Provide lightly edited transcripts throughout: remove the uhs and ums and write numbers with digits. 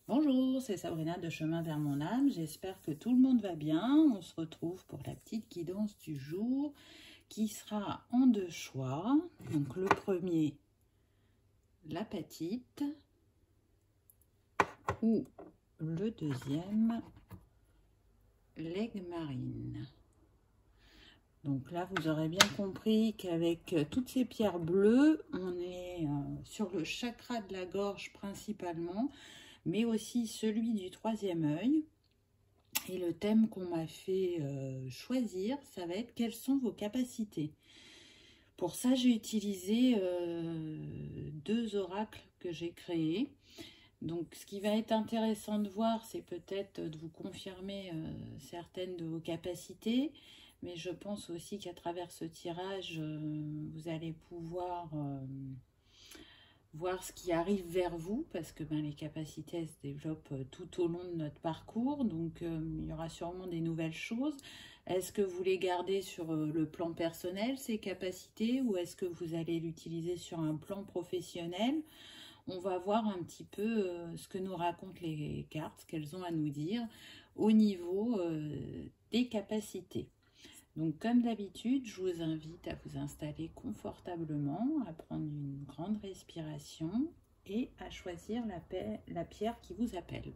Bonjour, c'est Sabrina de Chemin vers mon âme. J'espère que tout le monde va bien. On se retrouve pour la petite guidance du jour qui sera en deux choix. Donc le premier, l'apatite, ou le deuxième, l'aigle marine. Donc là, vous aurez bien compris qu'avec toutes ces pierres bleues, on est sur le chakra de la gorge principalement, mais aussi celui du troisième œil. Et le thème qu'on m'a fait choisir, ça va être quelles sont vos capacités. Pour ça, j'ai utilisé deux oracles que j'ai créés. Donc, ce qui va être intéressant de voir, c'est peut-être de vous confirmer certaines de vos capacités. Mais je pense aussi qu'à travers ce tirage, vous allez pouvoir voir ce qui arrive vers vous, parce que les capacités elles se développent tout au long de notre parcours, donc il y aura sûrement des nouvelles choses. Est-ce que vous les gardez sur le plan personnel, ces capacités, ou est-ce que vous allez l'utiliser sur un plan professionnel? On va voir un petit peu ce que nous racontent les cartes, ce qu'elles ont à nous dire au niveau des capacités. Donc, comme d'habitude, je vous invite à vous installer confortablement, à prendre une grande respiration et à choisir la pierre qui vous appelle.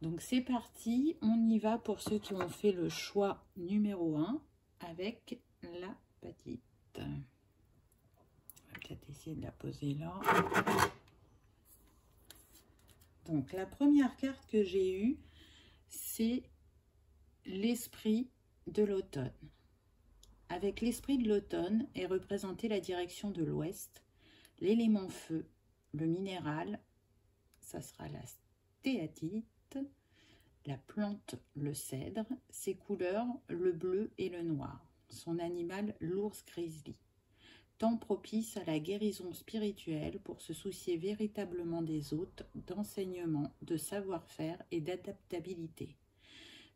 Donc, c'est parti. On y va pour ceux qui ont fait le choix numéro 1 avec l'apatite. On va peut-être essayer de la poser là. Donc, la première carte que j'ai eue, c'est l'esprit de l'automne. Avec l'esprit de l'automne est représentée la direction de l'ouest, l'élément feu, le minéral, ça sera la stéatite, la plante, le cèdre, ses couleurs, le bleu et le noir, son animal, l'ours grizzly. Temps propice à la guérison spirituelle pour se soucier véritablement des autres, d'enseignement, de savoir-faire et d'adaptabilité.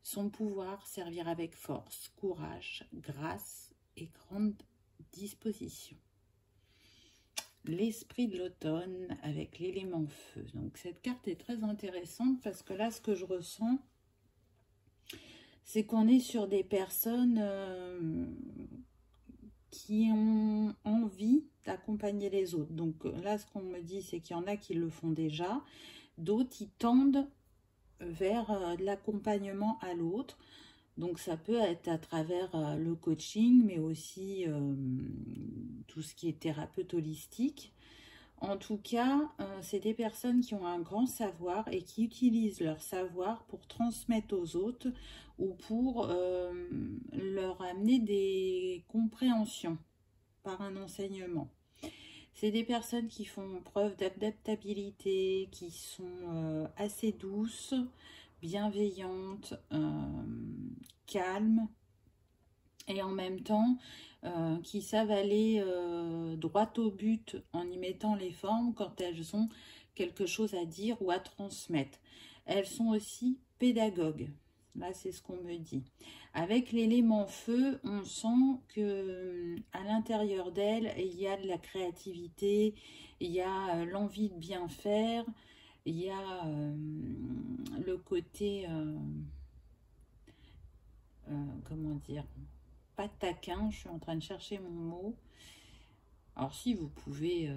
Son pouvoir, servir avec force, courage, grâce et grande disposition. L'esprit de l'automne avec l'élément feu. Donc cette carte est très intéressante parce que là, ce que je ressens, c'est qu'on est sur des personnes qui ont envie d'accompagner les autres. Donc là, ce qu'on me dit, c'est qu'il y en a qui le font déjà. D'autres, ils tendent vers de l'accompagnement à l'autre. Donc ça peut être à travers le coaching, mais aussi tout ce qui est thérapeute holistique. En tout cas, c'est des personnes qui ont un grand savoir et qui utilisent leur savoir pour transmettre aux autres ou pour leur amener des compréhensions par un enseignement. C'est des personnes qui font preuve d'adaptabilité, qui sont assez douces, bienveillantes, calmes, et en même temps qui savent aller droit au but en y mettant les formes quand elles ont quelque chose à dire ou à transmettre. Elles sont aussi pédagogues. Là, c'est ce qu'on me dit. Avec l'élément feu, on sent que à l'intérieur d'elles, il y a de la créativité, il y a l'envie de bien faire, il y a le côté, comment dire, pas taquin, je suis en train de chercher mon mot. Alors si, vous pouvez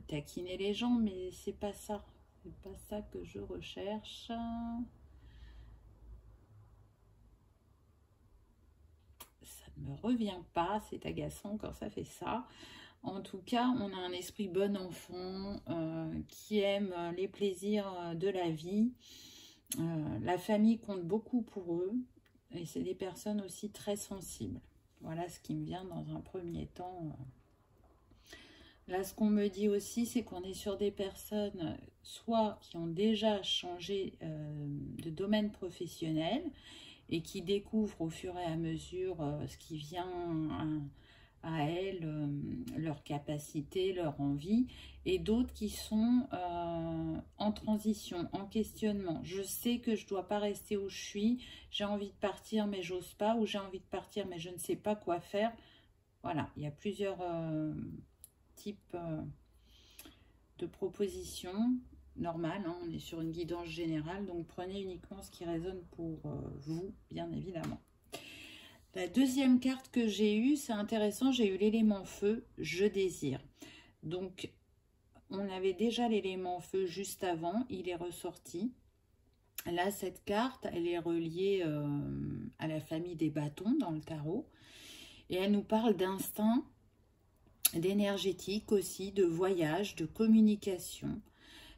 taquiner les gens, mais c'est pas ça. C'est pas ça que je recherche. Ça ne me revient pas, c'est agaçant quand ça fait ça. En tout cas, on a un esprit bon enfant qui aime les plaisirs de la vie. La famille compte beaucoup pour eux. Et c'est des personnes aussi très sensibles. Voilà ce qui me vient dans un premier temps. Là, ce qu'on me dit aussi, c'est qu'on est sur des personnes soit qui ont déjà changé de domaine professionnel et qui découvrent au fur et à mesure ce qui vient à elles, leurs capacités, leur envie, et d'autres qui sont en transition, en questionnement. Je sais que je ne dois pas rester où je suis, j'ai envie de partir mais j'ose pas, ou j'ai envie de partir mais je ne sais pas quoi faire. Voilà, il y a plusieurs types de propositions. normal, hein, on est sur une guidance générale, donc prenez uniquement ce qui résonne pour vous, bien évidemment. La deuxième carte que j'ai eue, c'est intéressant, j'ai eu l'élément feu, je désire. Donc, on avait déjà l'élément feu juste avant, il est ressorti. Là, cette carte, elle est reliée à la famille des bâtons dans le tarot. Et elle nous parle d'instinct, d'énergétique aussi, de voyage, de communication.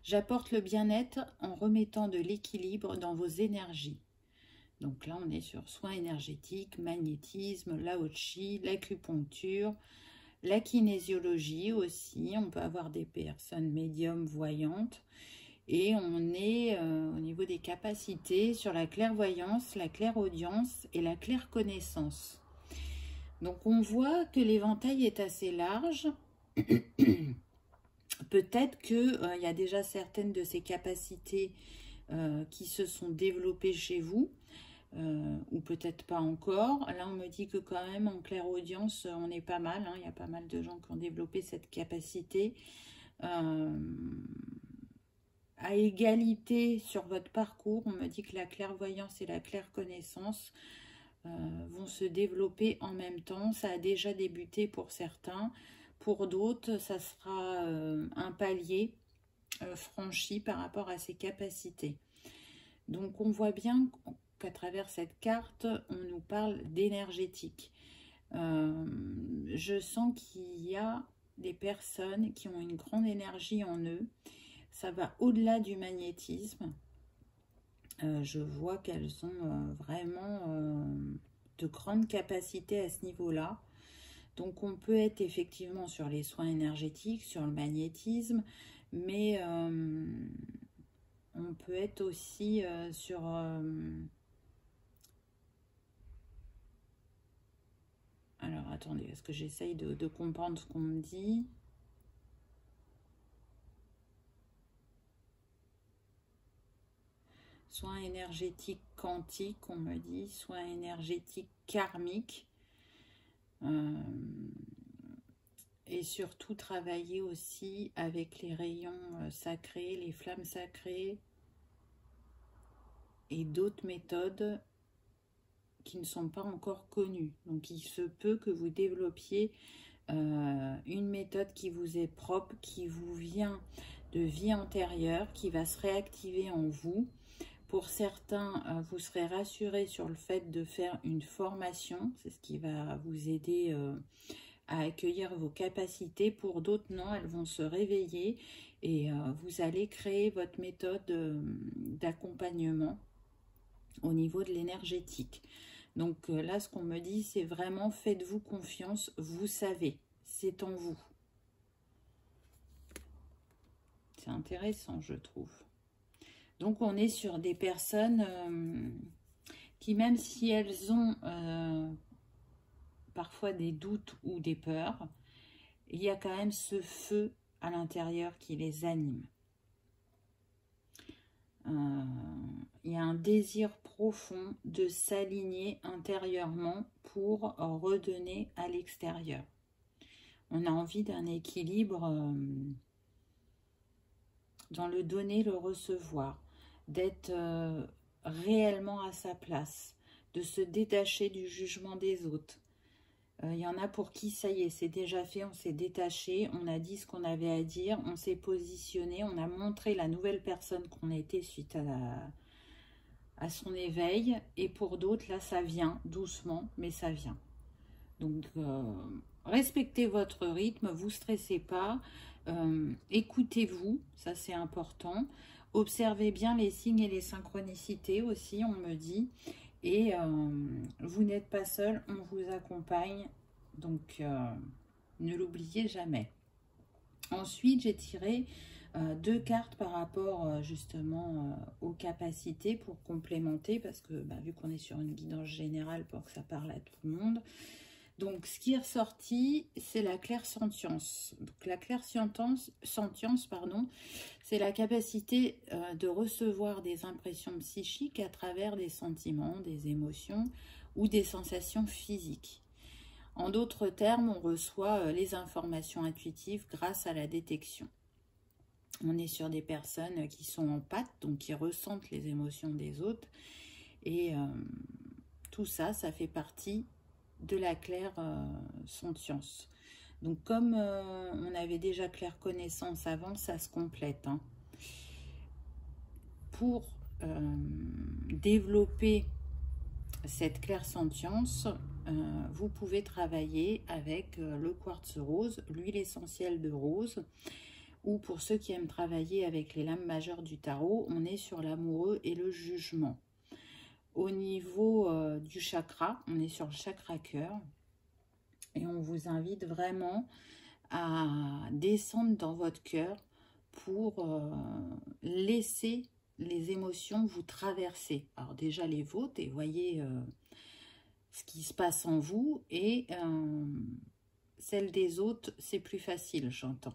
J'apporte le bien-être en remettant de l'équilibre dans vos énergies. Donc là, on est sur soins énergétiques, magnétisme, lao-chi, l'acupuncture, la kinésiologie aussi. On peut avoir des personnes médiums voyantes. Et on est au niveau des capacités sur la clairvoyance, la clairaudience et la clairconnaissance. Donc on voit que l'éventail est assez large. Peut-être qu'il y a déjà certaines de ces capacités qui se sont développées chez vous. Ou peut-être pas encore. Là, on me dit que quand même, en clairaudience, on est pas mal. Hein. Il y a pas mal de gens qui ont développé cette capacité. À égalité sur votre parcours, on me dit que la clairvoyance et la clairconnaissance vont se développer en même temps. Ça a déjà débuté pour certains. Pour d'autres, ça sera un palier franchi par rapport à ces capacités. Donc, on voit bien qu'à travers cette carte, on nous parle d'énergétique. Je sens qu'il y a des personnes qui ont une grande énergie en eux. Ça va au-delà du magnétisme. Je vois qu'elles ont vraiment de grandes capacités à ce niveau-là. Donc, on peut être effectivement sur les soins énergétiques, sur le magnétisme, mais on peut être aussi sur... Alors, attendez, est-ce que j'essaye de comprendre ce qu'on me dit? Soins énergétiques quantiques, on me dit. Soins énergétiques karmiques. Et surtout, travailler aussi avec les rayons sacrés, les flammes sacrées et d'autres méthodes qui ne sont pas encore connues. Donc, il se peut que vous développiez une méthode qui vous est propre, qui vous vient de vie antérieure, qui va se réactiver en vous. Pour certains, vous serez rassurés sur le fait de faire une formation. C'est ce qui va vous aider à accueillir vos capacités. Pour d'autres, non, elles vont se réveiller et vous allez créer votre méthode d'accompagnement au niveau de l'énergétique. Donc là, ce qu'on me dit, c'est vraiment faites-vous confiance, vous savez, c'est en vous. C'est intéressant, je trouve. Donc, on est sur des personnes qui, même si elles ont parfois des doutes ou des peurs, il y a quand même ce feu à l'intérieur qui les anime. Il y a un désir profond de s'aligner intérieurement pour redonner à l'extérieur. On a envie d'un équilibre dans le donner, le recevoir, d'être réellement à sa place, de se détacher du jugement des autres. Il y en a pour qui, ça y est, c'est déjà fait, on s'est détaché, on a dit ce qu'on avait à dire, on s'est positionné, on a montré la nouvelle personne qu'on a été suite à son éveil. Et pour d'autres, là, ça vient doucement, mais ça vient. Donc, respectez votre rythme, vous ne stressez pas, écoutez-vous, ça c'est important. Observez bien les signes et les synchronicités aussi, on me dit. Et vous n'êtes pas seul, on vous accompagne, donc ne l'oubliez jamais. Ensuite, j'ai tiré 2 cartes par rapport justement aux capacités pour complémenter, parce que vu qu'on est sur une guidance générale pour que ça parle à tout le monde. Donc, ce qui est ressorti, c'est la clairsentience. Donc, la clairsentience, c'est la capacité de recevoir des impressions psychiques à travers des sentiments, des émotions ou des sensations physiques. En d'autres termes, on reçoit les informations intuitives grâce à la détection. On est sur des personnes qui sont en pâte, donc qui ressentent les émotions des autres. Et tout ça, ça fait partie de la clair-sentience. Donc comme on avait déjà clair connaissance avant, ça se complète. Hein. Pour développer cette clair-sentience, vous pouvez travailler avec le quartz rose, l'huile essentielle de rose, ou pour ceux qui aiment travailler avec les lames majeures du tarot, on est sur l'amoureux et le jugement. Au niveau du chakra, on est sur le chakra cœur, et on vous invite vraiment à descendre dans votre cœur pour laisser les émotions vous traverser. Alors déjà les vôtres, et voyez ce qui se passe en vous, et celle des autres, c'est plus facile, j'entends.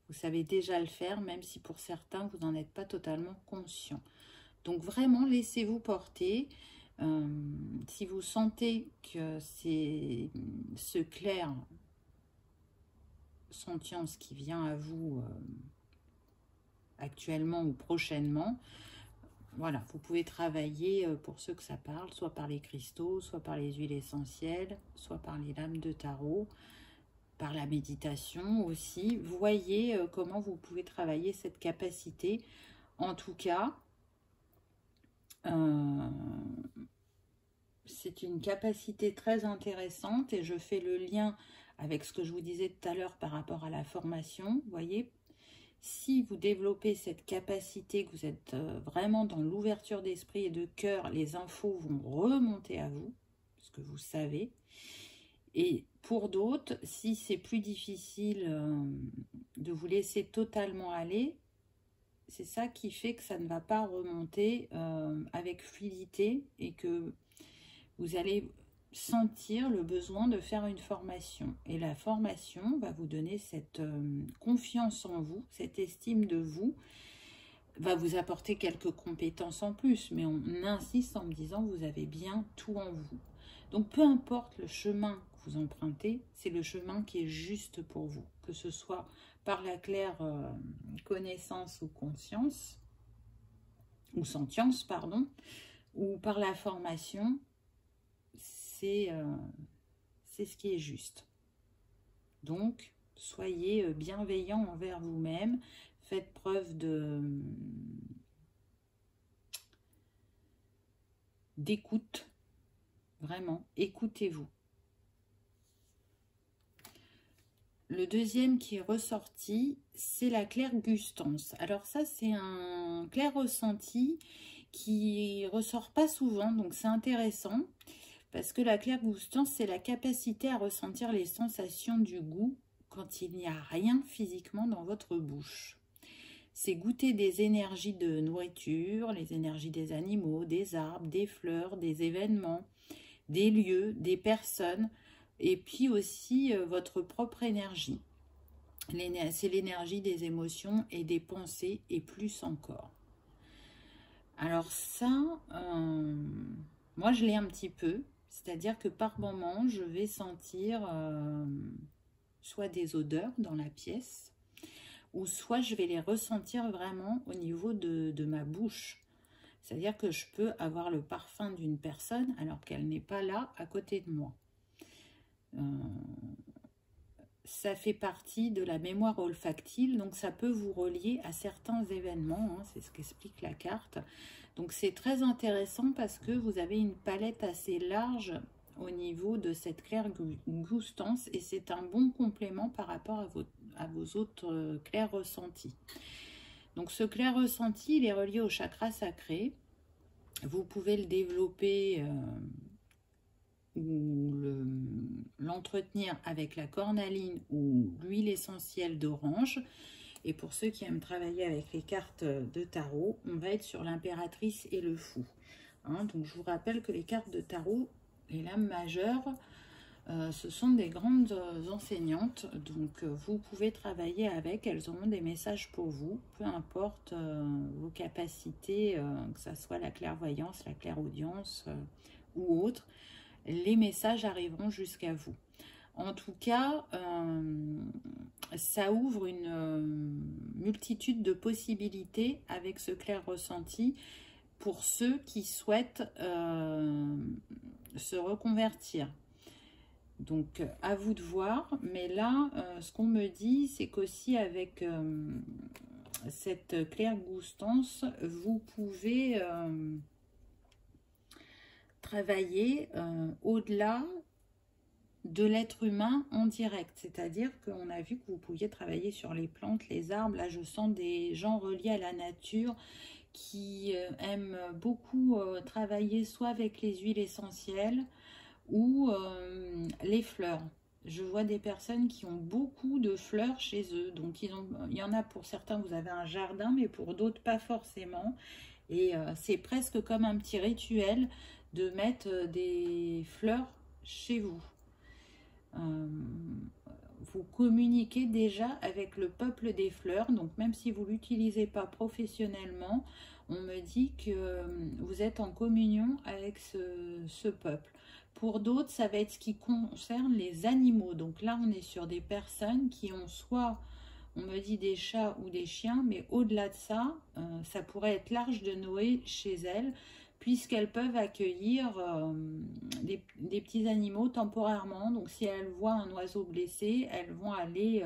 Vous savez déjà le faire, même si pour certains, vous n'en êtes pas totalement conscient. Donc vraiment, laissez-vous porter. Si vous sentez que c'est ce clair sentience qui vient à vous actuellement ou prochainement, voilà, vous pouvez travailler pour ceux que ça parle, soit par les cristaux, soit par les huiles essentielles, soit par les lames de tarot, par la méditation aussi. Vous voyez comment vous pouvez travailler cette capacité. En tout cas, c'est une capacité très intéressante et je fais le lien avec ce que je vous disais tout à l'heure par rapport à la formation. Vous voyez, si vous développez cette capacité, que vous êtes vraiment dans l'ouverture d'esprit et de cœur, les infos vont remonter à vous, parce que vous savez. Et pour d'autres, si c'est plus difficile de vous laisser totalement aller, c'est ça qui fait que ça ne va pas remonter avec fluidité et que vous allez sentir le besoin de faire une formation. Et la formation va vous donner cette confiance en vous, cette estime de vous, va vous apporter quelques compétences en plus, mais on insiste en me disant vous avez bien tout en vous. Donc peu importe le chemin que vous empruntez, c'est le chemin qui est juste pour vous, que ce soit par la claire connaissance ou conscience, ou sentience, pardon, ou par la formation, c'est ce qui est juste. Donc, soyez bienveillant envers vous-même, faites preuve d'écoute, vraiment, écoutez-vous. Le deuxième qui est ressorti, c'est la clairgustance. Alors ça, c'est un clair ressenti qui ressort pas souvent, donc c'est intéressant. Parce que la clairgustance, c'est la capacité à ressentir les sensations du goût quand il n'y a rien physiquement dans votre bouche. C'est goûter des énergies de nourriture, les énergies des animaux, des arbres, des fleurs, des événements, des lieux, des personnes, et puis aussi votre propre énergie. C'est l'énergie des émotions et des pensées, et plus encore. Alors ça, moi je l'ai un petit peu. C'est-à-dire que par moment, je vais sentir soit des odeurs dans la pièce, ou soit je vais les ressentir vraiment au niveau de ma bouche. C'est-à-dire que je peux avoir le parfum d'une personne alors qu'elle n'est pas là à côté de moi. Ça fait partie de la mémoire olfactile, donc ça peut vous relier à certains événements, hein, c'est ce qu'explique la carte. Donc c'est très intéressant parce que vous avez une palette assez large au niveau de cette clairgustance et c'est un bon complément par rapport à vos autres clairs ressentis. Donc ce clair ressenti, il est relié au chakra sacré. Vous pouvez le développer ou l'entretenir avec la cornaline ou l'huile essentielle d'orange. Et pour ceux qui aiment travailler avec les cartes de tarot, on va être sur l'impératrice et le fou. Hein, donc je vous rappelle que les cartes de tarot, les lames majeures, ce sont des grandes enseignantes. Donc vous pouvez travailler avec, elles auront des messages pour vous, peu importe vos capacités, que ce soit la clairvoyance, la clairaudience ou autre. Les messages arriveront jusqu'à vous. En tout cas, ça ouvre une multitude de possibilités avec ce clair ressenti pour ceux qui souhaitent se reconvertir. Donc, à vous de voir. Mais là, ce qu'on me dit, c'est qu'aussi avec cette clairvoyance, vous pouvez travailler au-delà de l'être humain en direct. C'est-à-dire qu'on a vu que vous pouviez travailler sur les plantes, les arbres. Là, je sens des gens reliés à la nature qui aiment beaucoup travailler soit avec les huiles essentielles ou les fleurs. Je vois des personnes qui ont beaucoup de fleurs chez eux. Donc, il y en a pour certains, vous avez un jardin, mais pour d'autres, pas forcément. Et c'est presque comme un petit rituel de mettre des fleurs chez vous. Vous communiquez déjà avec le peuple des fleurs. Donc, même si vous ne l'utilisez pas professionnellement, on me dit que vous êtes en communion avec ce peuple. Pour d'autres, ça va être ce qui concerne les animaux. Donc là, on est sur des personnes qui ont soit, on me dit, des chats ou des chiens, mais au-delà de ça, ça pourrait être l'Arche de Noé chez elles, puisqu'elles peuvent accueillir des petits animaux temporairement. Donc si elles voient un oiseau blessé, elles vont aller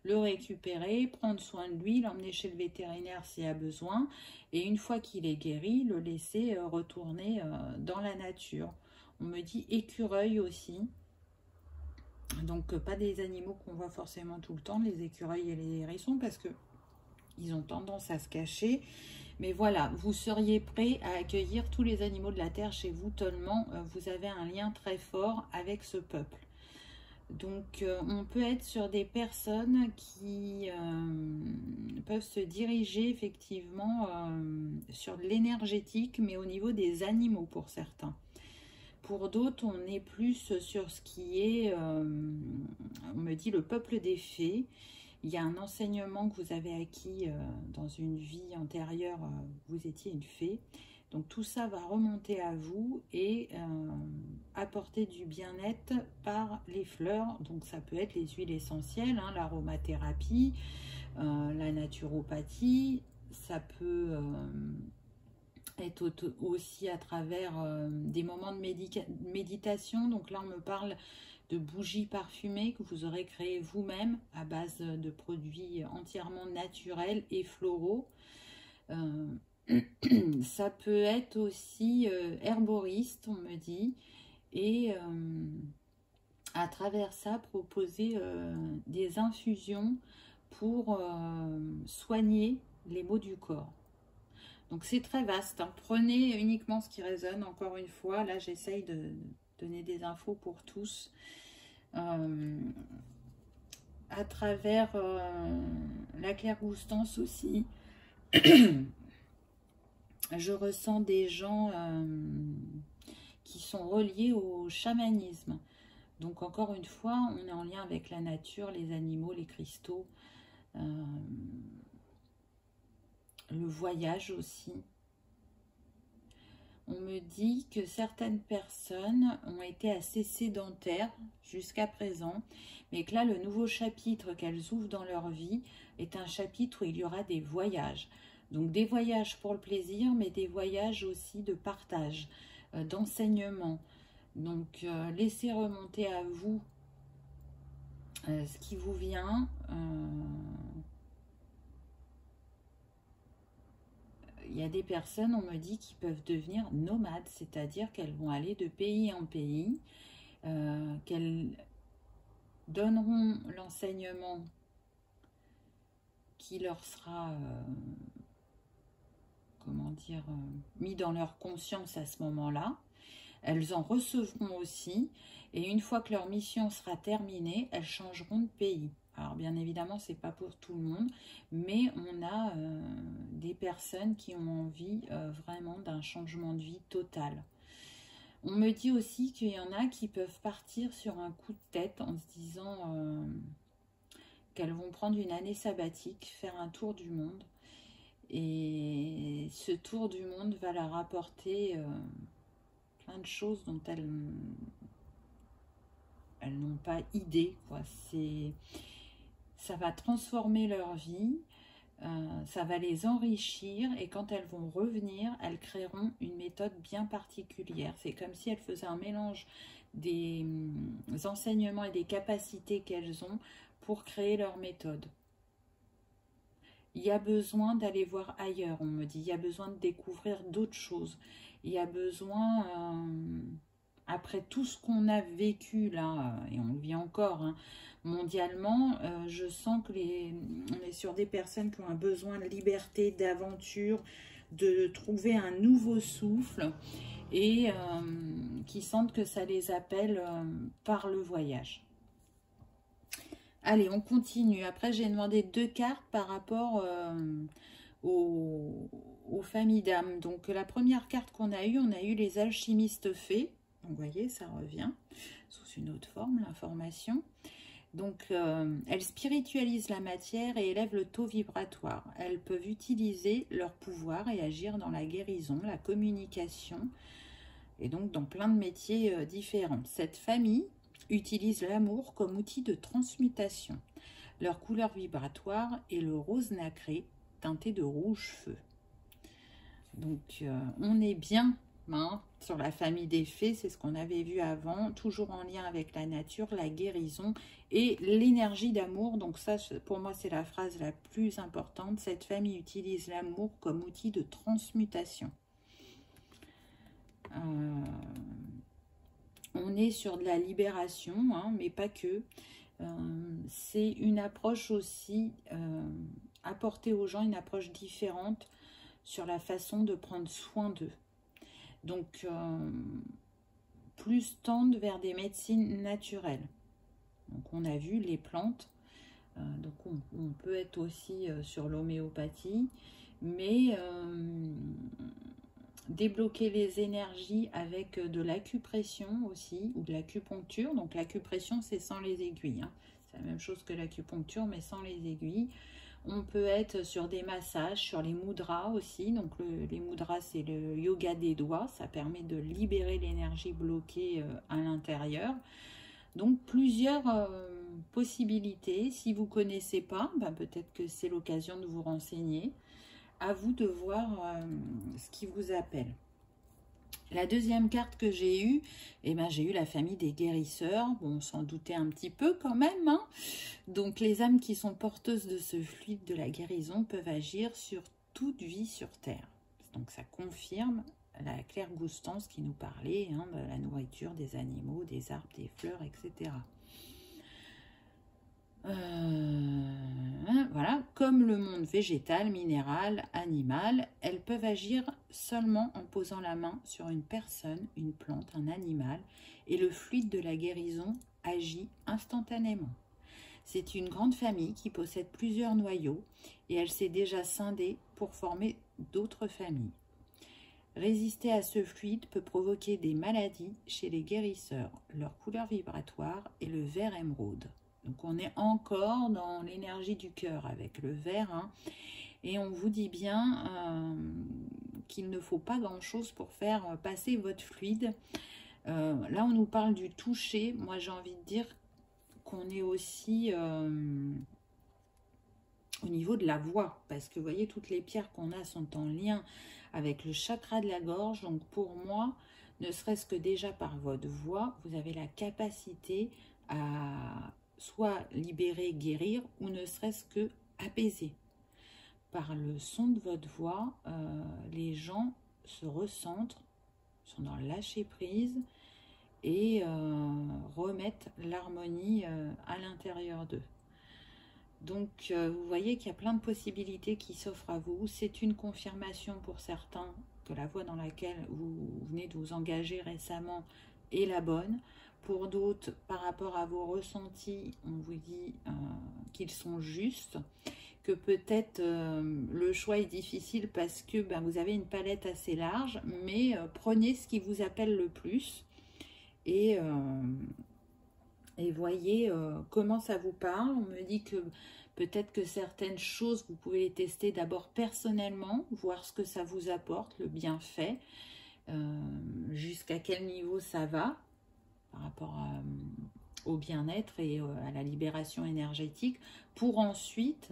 le récupérer, prendre soin de lui, l'emmener chez le vétérinaire s'il y a besoin, et une fois qu'il est guéri, le laisser retourner dans la nature. On me dit écureuil aussi. Donc pas des animaux qu'on voit forcément tout le temps, les écureuils et les hérissons, parce que ils ont tendance à se cacher. Mais voilà, vous seriez prêt à accueillir tous les animaux de la terre chez vous, tellement vous avez un lien très fort avec ce peuple. Donc on peut être sur des personnes qui peuvent se diriger effectivement sur l'énergétique, mais au niveau des animaux pour certains. Pour d'autres, on est plus sur ce qui est, on me dit, le peuple des fées. Il y a un enseignement que vous avez acquis dans une vie antérieure, vous étiez une fée. Donc tout ça va remonter à vous et apporter du bien-être par les fleurs. Donc ça peut être les huiles essentielles, hein, l'aromathérapie, la naturopathie. Ça peut être aussi à travers des moments de méditation. Donc là, on me parle de bougies parfumées que vous aurez créées vous-même à base de produits entièrement naturels et floraux. Ça peut être aussi herboriste, on me dit, et à travers ça, proposer des infusions pour soigner les maux du corps. Donc c'est très vaste, hein. Prenez uniquement ce qui résonne, encore une fois. Là, j'essaye de donner des infos pour tous. À travers la clairvoyance aussi, je ressens des gens qui sont reliés au chamanisme. Donc encore une fois, on est en lien avec la nature, les animaux, les cristaux, le voyage aussi. On me dit que certaines personnes ont été assez sédentaires jusqu'à présent, mais que là, le nouveau chapitre qu'elles ouvrent dans leur vie est un chapitre où il y aura des voyages. Donc des voyages pour le plaisir, mais des voyages aussi de partage, d'enseignement. Donc laissez remonter à vous ce qui vous vient. Il y a des personnes, on me dit, qui peuvent devenir nomades, c'est-à-dire qu'elles vont aller de pays en pays, qu'elles donneront l'enseignement qui leur sera, comment dire, mis dans leur conscience à ce moment-là. Elles en recevront aussi, et une fois que leur mission sera terminée, elles changeront de pays. Alors bien évidemment, c'est pas pour tout le monde, mais on a des personnes qui ont envie vraiment d'un changement de vie total. On me dit aussi qu'il y en a qui peuvent partir sur un coup de tête en se disant qu'elles vont prendre une année sabbatique, faire un tour du monde. Et ce tour du monde va leur apporter plein de choses dont elles elles n'ont pas idée, quoi. Ça va transformer leur vie, ça va les enrichir, et quand elles vont revenir, elles créeront une méthode bien particulière. C'est comme si elles faisaient un mélange des enseignements et des capacités qu'elles ont pour créer leur méthode. Il y a besoin d'aller voir ailleurs, on me dit. Il y a besoin de découvrir d'autres choses. Il y a besoin, après tout ce qu'on a vécu là, et on le vit encore, hein, mondialement, je sens que on est sur des personnes qui ont un besoin de liberté, d'aventure, de trouver un nouveau souffle, et qui sentent que ça les appelle par le voyage. Allez, on continue. Après, j'ai demandé 2 cartes par rapport aux familles d'âmes. Donc, la première carte qu'on a eue, on a eu les alchimistes fées. Donc, vous voyez, ça revient sous une autre forme, l'information. Donc, elles spiritualisent la matière et élèvent le taux vibratoire. Elles peuvent utiliser leur pouvoir et agir dans la guérison, la communication, et donc dans plein de métiers différents. Cette famille utilise l'amour comme outil de transmutation. Leur couleur vibratoire est le rose nacré, teinté de rouge feu. Donc, on est bien sur la famille des fées, c'est ce qu'on avait vu avant, toujours en lien avec la nature, la guérison et l'énergie d'amour. Donc ça, pour moi, c'est la phrase la plus importante. Cette famille utilise l'amour comme outil de transmutation. On est sur de la libération, hein, mais pas que. C'est une approche aussi, apporter aux gens une approche différente sur la façon de prendre soin d'eux. Donc, plus tendre vers des médecines naturelles. Donc, on a vu les plantes. Donc, on peut être aussi sur l'homéopathie, mais débloquer les énergies avec de l'acupression aussi, ou de l'acupuncture. Donc l'acupression, c'est sans les aiguilles, hein. C'est la même chose que l'acupuncture, mais sans les aiguilles. On peut être sur des massages, sur les mudras aussi. Donc les mudras, c'est le yoga des doigts. Ça permet de libérer l'énergie bloquée à l'intérieur. Donc plusieurs possibilités. Si vous ne connaissez pas, peut-être que c'est l'occasion de vous renseigner. À vous de voir ce qui vous appelle. La deuxième carte que j'ai eue, j'ai eu la famille des guérisseurs. Bon, on s'en doutait un petit peu quand même, hein. Donc, les âmes qui sont porteuses de ce fluide de la guérison peuvent agir sur toute vie sur Terre. Donc, ça confirme la clairgoustance qui nous parlait, hein, de la nourriture, des animaux, des arbres, des fleurs, etc. Voilà, comme le monde végétal, minéral, animal, elles peuvent agir seulement en posant la main sur une personne, une plante, un animal, et le fluide de la guérison agit instantanément. C'est une grande famille qui possède plusieurs noyaux et elle s'est déjà scindée pour former d'autres familles. Résister à ce fluide peut provoquer des maladies chez les guérisseurs. Leur couleur vibratoire est le vert émeraude. Donc, on est encore dans l'énergie du cœur avec le vert, hein, et on vous dit bien qu'il ne faut pas grand-chose pour faire passer votre fluide. Là, on nous parle du toucher. Moi, j'ai envie de dire qu'on est aussi au niveau de la voix, parce que vous voyez, toutes les pierres qu'on a sont en lien avec le chakra de la gorge. Donc, pour moi, ne serait-ce que déjà par votre voix, vous avez la capacité à soit libérer, guérir, ou ne serait-ce que apaiser. Par le son de votre voix, les gens se recentrent, sont dans le lâcher-prise et remettent l'harmonie à l'intérieur d'eux. Donc, vous voyez qu'il y a plein de possibilités qui s'offrent à vous. C'est une confirmation pour certains que la voie dans laquelle vous venez de vous engager récemment est la bonne. Pour d'autres, par rapport à vos ressentis, on vous dit qu'ils sont justes, que peut-être le choix est difficile parce que vous avez une palette assez large, mais prenez ce qui vous appelle le plus et voyez comment ça vous parle. On me dit que peut-être que certaines choses, vous pouvez les tester d'abord personnellement, voir ce que ça vous apporte, le bienfait, jusqu'à quel niveau ça va par rapport au bien-être et à la libération énergétique pour ensuite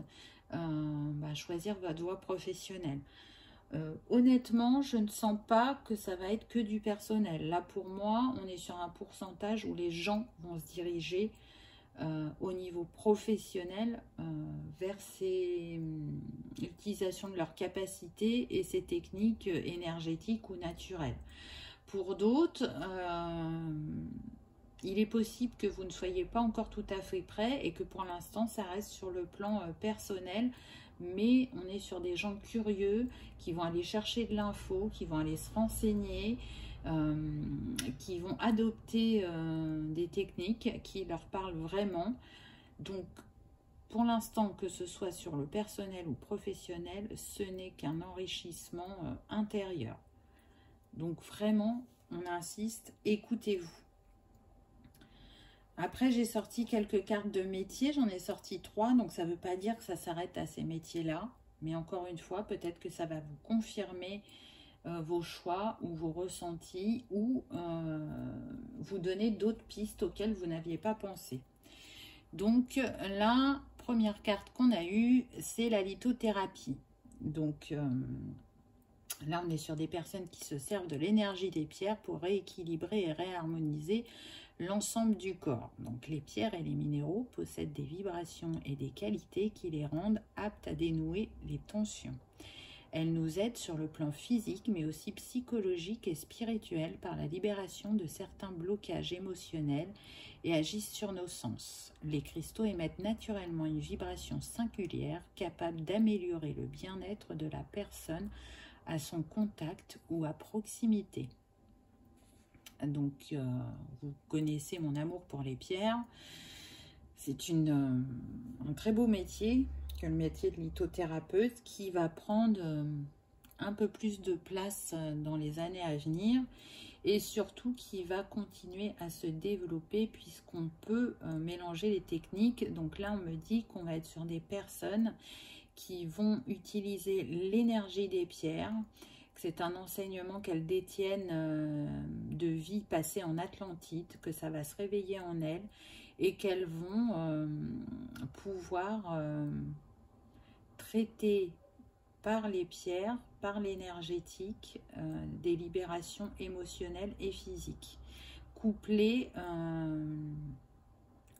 choisir votre voie professionnelle. Honnêtement, je ne sens pas que ça va être que du personnel. Là, pour moi, on est sur un pourcentage où les gens vont se diriger au niveau professionnel vers l'utilisation de leurs capacités et ces techniques énergétiques ou naturelles. Pour d'autres, il est possible que vous ne soyez pas encore tout à fait prêt et que pour l'instant, ça reste sur le plan personnel. Mais on est sur des gens curieux qui vont aller chercher de l'info, qui vont aller se renseigner, qui vont adopter des techniques qui leur parlent vraiment. Donc, pour l'instant, que ce soit sur le personnel ou professionnel, ce n'est qu'un enrichissement intérieur. Donc, vraiment, on insiste, écoutez-vous. Après, j'ai sorti quelques cartes de métiers, j'en ai sorti 3, donc ça ne veut pas dire que ça s'arrête à ces métiers-là. Mais encore une fois, peut-être que ça va vous confirmer vos choix ou vos ressentis ou vous donner d'autres pistes auxquelles vous n'aviez pas pensé. Donc, la première carte qu'on a eue, c'est la lithothérapie. Donc, là, on est sur des personnes qui se servent de l'énergie des pierres pour rééquilibrer et réharmoniser l'ensemble du corps. Donc les pierres et les minéraux possèdent des vibrations et des qualités qui les rendent aptes à dénouer les tensions. Elles nous aident sur le plan physique mais aussi psychologique et spirituel par la libération de certains blocages émotionnels et agissent sur nos sens. Les cristaux émettent naturellement une vibration singulière capable d'améliorer le bien-être de la personne à son contact ou à proximité. Donc, vous connaissez mon amour pour les pierres. C'est un très beau métier, que le métier de lithothérapeute, qui va prendre un peu plus de place dans les années à venir et surtout qui va continuer à se développer puisqu'on peut mélanger les techniques. Donc là, on me dit qu'on va être sur des personnes qui vont utiliser l'énergie des pierres. C'est un enseignement qu'elles détiennent de vie passée en Atlantide, que ça va se réveiller en elles et qu'elles vont pouvoir traiter par les pierres, par l'énergétique, des libérations émotionnelles et physiques, couplées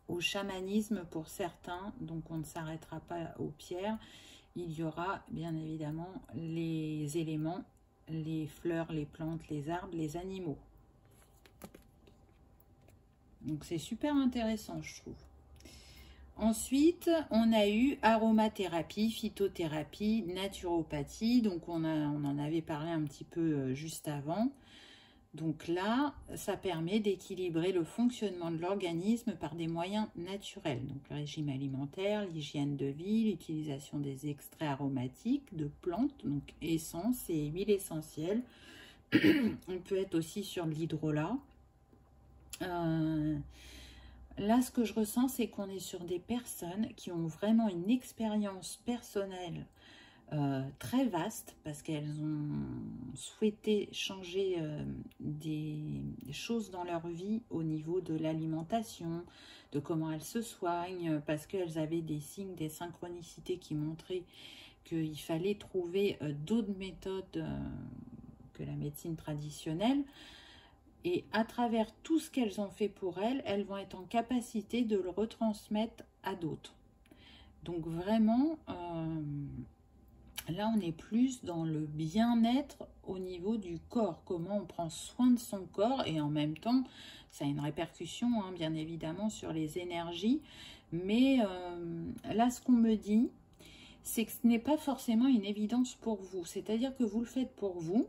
au chamanisme pour certains. Donc on ne s'arrêtera pas aux pierres, il y aura bien évidemment les éléments, les fleurs, les plantes, les arbres, les animaux. Donc c'est super intéressant, je trouve. Ensuite, on a eu aromathérapie, phytothérapie, naturopathie. Donc on en avait parlé un petit peu juste avant. Donc là, ça permet d'équilibrer le fonctionnement de l'organisme par des moyens naturels. Donc le régime alimentaire, l'hygiène de vie, l'utilisation des extraits aromatiques de plantes, donc essences et huiles essentielles. On peut être aussi sur de l'hydrolat. Là, ce que je ressens, c'est qu'on est sur des personnes qui ont vraiment une expérience personnelle très vaste parce qu'elles ont souhaité changer des choses dans leur vie au niveau de l'alimentation, de comment elles se soignent, parce qu'elles avaient des signes, des synchronicités qui montraient qu'il fallait trouver d'autres méthodes que la médecine traditionnelle. Et à travers tout ce qu'elles ont fait pour elles, elles vont être en capacité de le retransmettre à d'autres. Donc vraiment, là on est plus dans le bien-être au niveau du corps, comment on prend soin de son corps et en même temps, ça a une répercussion hein, bien évidemment sur les énergies. Mais là ce qu'on me dit, c'est que ce n'est pas forcément une évidence pour vous. C'est-à-dire que vous le faites pour vous.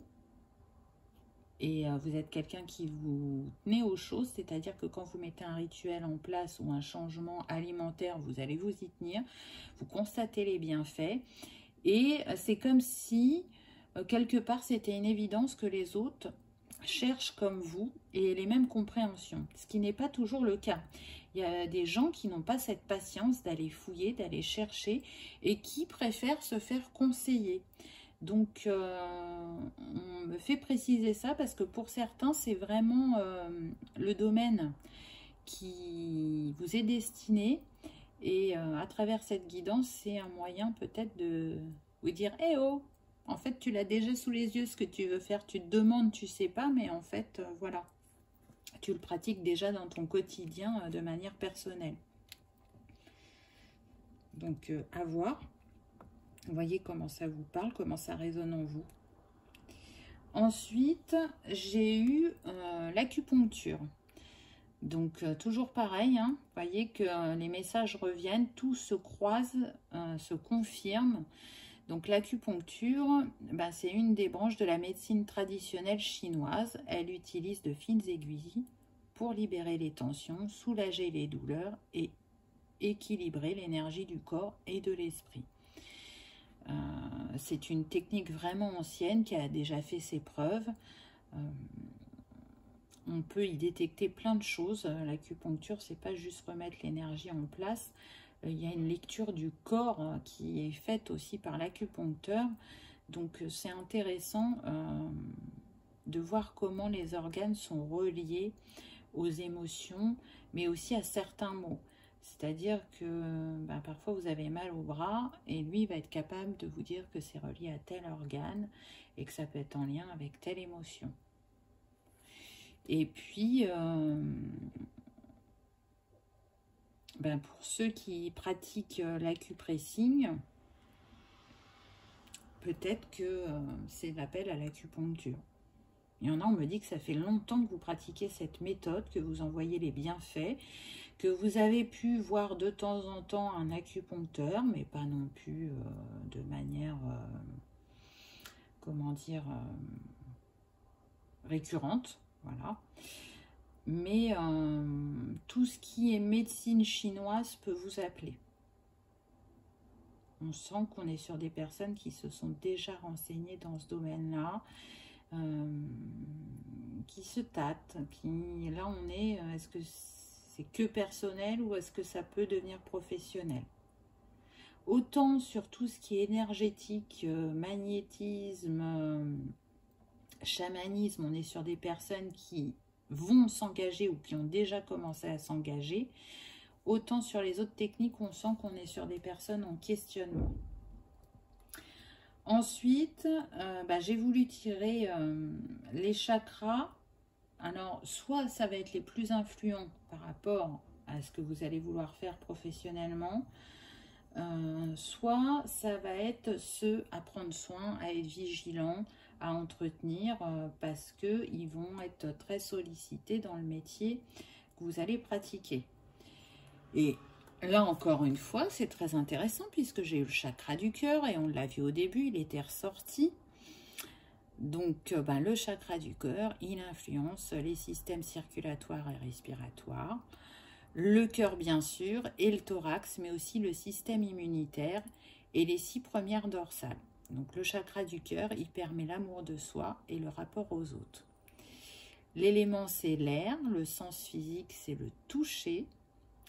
Et vous êtes quelqu'un qui vous tenez aux choses, c'est-à-dire que quand vous mettez un rituel en place ou un changement alimentaire, vous allez vous y tenir, vous constatez les bienfaits. Et c'est comme si, quelque part, c'était une évidence que les autres cherchent comme vous et les mêmes compréhensions, ce qui n'est pas toujours le cas. Il y a des gens qui n'ont pas cette patience d'aller fouiller, d'aller chercher et qui préfèrent se faire conseiller. Donc, on me fait préciser ça parce que pour certains, c'est vraiment le domaine qui vous est destinée. Et à travers cette guidance, c'est un moyen peut-être de vous dire « Eh oh !» En fait, tu l'as déjà sous les yeux, ce que tu veux faire. Tu te demandes, tu sais pas, mais en fait, voilà. Tu le pratiques déjà dans ton quotidien de manière personnelle. Donc, à voir. Vous voyez comment ça vous parle, comment ça résonne en vous. Ensuite, j'ai eu l'acupuncture. Donc, toujours pareil, hein, vous voyez que les messages reviennent, tout se croise, se confirme. Donc, l'acupuncture, ben, c'est une des branches de la médecine traditionnelle chinoise. Elle utilise de fines aiguilles pour libérer les tensions, soulager les douleurs et équilibrer l'énergie du corps et de l'esprit. C'est une technique vraiment ancienne qui a déjà fait ses preuves. On peut y détecter plein de choses. L'acupuncture, c'est pas juste remettre l'énergie en place. Il y a une lecture du corps qui est faite aussi par l'acupuncteur. Donc, c'est intéressant de voir comment les organes sont reliés aux émotions, mais aussi à certains mots. C'est-à-dire que ben, parfois vous avez mal au bras et lui va être capable de vous dire que c'est relié à tel organe et que ça peut être en lien avec telle émotion. Et puis, ben, pour ceux qui pratiquent l'acupressing, peut-être que c'est l'appel à l'acupuncture. Il y en a, on me dit que ça fait longtemps que vous pratiquez cette méthode, que vous en voyez les bienfaits, que vous avez pu voir de temps en temps un acupuncteur, mais pas non plus de manière, comment dire, récurrente, voilà. Mais tout ce qui est médecine chinoise peut vous appeler. On sent qu'on est sur des personnes qui se sont déjà renseignées dans ce domaine-là, qui se tâtent, qui là on est, est-ce que c'est que personnel ou est-ce que ça peut devenir professionnel? Autant sur tout ce qui est énergétique, magnétisme, chamanisme, on est sur des personnes qui vont s'engager ou qui ont déjà commencé à s'engager. Autant sur les autres techniques, on sent qu'on est sur des personnes en questionnement. Ensuite, j'ai voulu tirer les chakras. Alors, soit ça va être les plus influents par rapport à ce que vous allez vouloir faire professionnellement, soit ça va être ceux à prendre soin, à être vigilant, à entretenir, parce qu'ils vont être très sollicités dans le métier que vous allez pratiquer. Et là, encore une fois, c'est très intéressant puisque j'ai eu le chakra du cœur et on l'a vu au début, il était ressorti. Donc, le chakra du cœur, il influence les systèmes circulatoires et respiratoires, le cœur bien sûr, et le thorax, mais aussi le système immunitaire et les 6 premières dorsales. Donc, le chakra du cœur, il permet l'amour de soi et le rapport aux autres. L'élément, c'est l'air, le sens physique, c'est le toucher.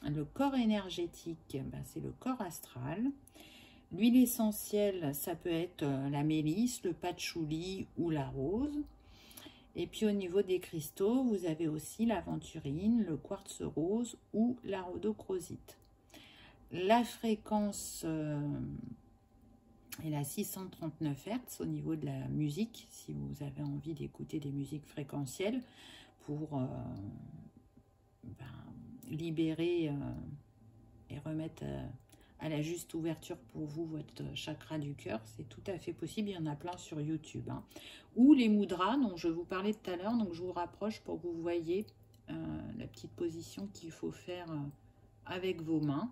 Le corps énergétique, c'est le corps astral. L'huile essentielle, ça peut être la mélisse, le patchouli ou la rose. Et puis au niveau des cristaux, vous avez aussi l'aventurine, le quartz rose ou la rhodochrosite. La fréquence est la 639 Hz au niveau de la musique, si vous avez envie d'écouter des musiques fréquentielles pour libérer et remettre à la juste ouverture pour vous votre chakra du cœur, c'est tout à fait possible. Il y en a plein sur YouTube. Hein. Ou les mudras dont je vous parlais tout à l'heure. Donc je vous rapproche pour que vous voyez la petite position qu'il faut faire avec vos mains.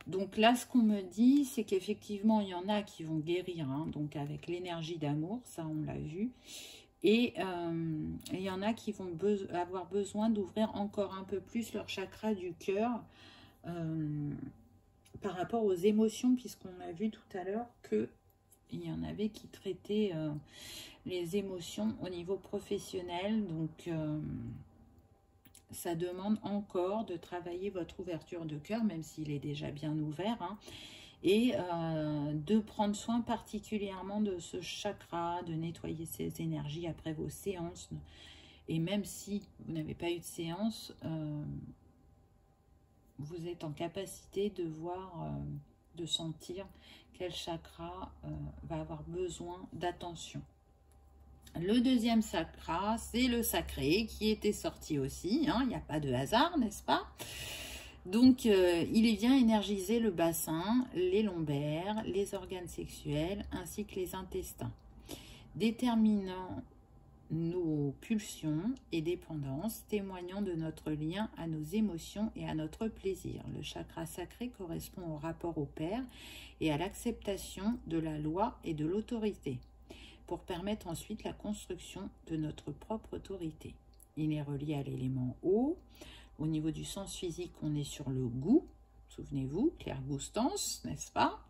Donc là, ce qu'on me dit, c'est qu'effectivement, il y en a qui vont guérir, hein, donc avec l'énergie d'amour, ça on l'a vu. Et il y en a qui vont avoir besoin d'ouvrir encore un peu plus leur chakra du cœur par rapport aux émotions, puisqu'on a vu tout à l'heure qu'il y en avait qui traitaient les émotions au niveau professionnel. Donc, ça demande encore de travailler votre ouverture de cœur, même s'il est déjà bien ouvert, hein, et de prendre soin particulièrement de ce chakra, de nettoyer ses énergies après vos séances, Et même si vous n'avez pas eu de séance, vous êtes en capacité de voir, de sentir quel chakra va avoir besoin d'attention. Le deuxième chakra, c'est le sacré qui était sorti aussi. Hein, il n'y a pas de hasard, n'est-ce pas? Donc, il vient énergiser le bassin, les lombaires, les organes sexuels ainsi que les intestins, déterminant nos pulsions et dépendances, témoignant de notre lien à nos émotions et à notre plaisir. Le chakra sacré correspond au rapport au Père et à l'acceptation de la loi et de l'autorité, pour permettre ensuite la construction de notre propre autorité. Il est relié à l'élément eau. Au niveau du sens physique, on est sur le goût, souvenez-vous, clairgoustance, n'est-ce pas?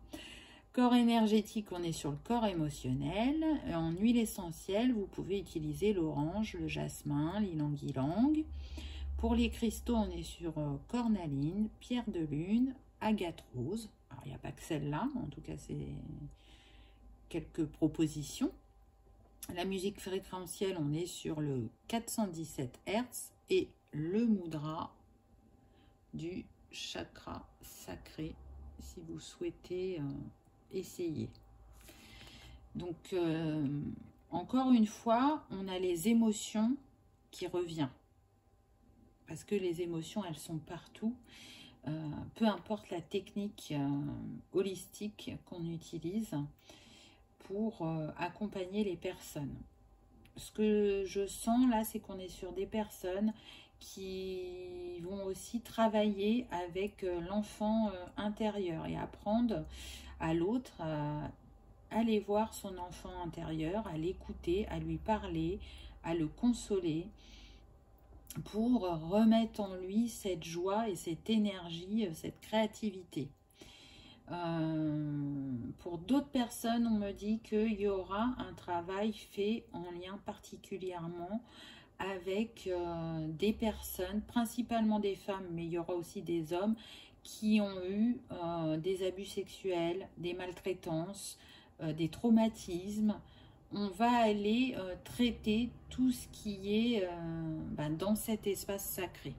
Corps énergétique, on est sur le corps émotionnel. En huile essentielle, vous pouvez utiliser l'orange, le jasmin, l'ylang-ylang. Pour les cristaux, on est sur cornaline, pierre de lune, agate rose. Alors, il n'y a pas que celle-là, en tout cas, c'est quelques propositions. La musique fréquentielle, on est sur le 417 Hz et le mudra du chakra sacré, si vous souhaitez essayer. Donc, encore une fois, on a les émotions qui reviennent. Parce que les émotions, elles sont partout. Peu importe la technique holistique qu'on utilise pour accompagner les personnes. Ce que je sens là, c'est qu'on est sur des personnes qui vont aussi travailler avec l'enfant intérieur et apprendre à l'autre à aller voir son enfant intérieur, à l'écouter, à lui parler, à le consoler pour remettre en lui cette joie et cette énergie, cette créativité. Pour d'autres personnes, on me dit qu'il y aura un travail fait en lien particulièrement avec des personnes, principalement des femmes, mais il y aura aussi des hommes qui ont eu des abus sexuels, des maltraitances, des traumatismes. On va aller traiter tout ce qui est dans cet espace sacré,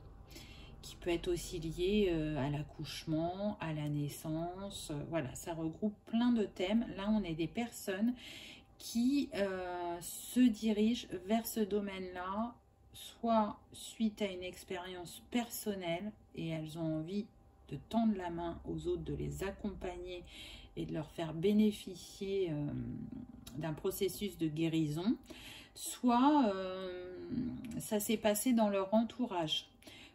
qui peut être aussi lié à l'accouchement, à la naissance. Voilà, ça regroupe plein de thèmes. Là, on est des personnes qui se dirigent vers ce domaine-là, soit suite à une expérience personnelle, et elles ont envie de tendre la main aux autres, de les accompagner et de leur faire bénéficier d'un processus de guérison, soit ça s'est passé dans leur entourage.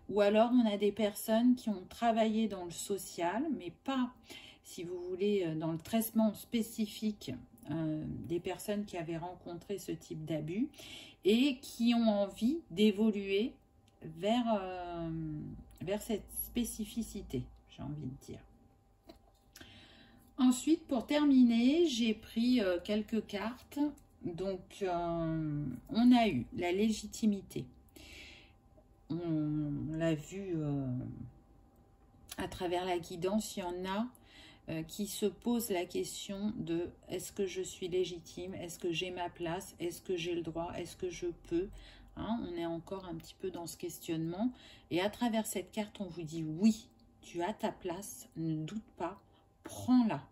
Ou alors, on a des personnes qui ont travaillé dans le social, mais pas, si vous voulez, dans le traitement spécifique des personnes qui avaient rencontré ce type d'abus et qui ont envie d'évoluer vers cette spécificité, j'ai envie de dire. Ensuite, pour terminer, j'ai pris quelques cartes. Donc, on a eu la légitimité. On l'a vu à travers la guidance, il y en a qui se posent la question de est-ce que je suis légitime, est-ce que j'ai ma place, est-ce que j'ai le droit, est-ce que je peux, hein, on est encore un petit peu dans ce questionnement. Et à travers cette carte, on vous dit oui, tu as ta place, ne doute pas, prends-la.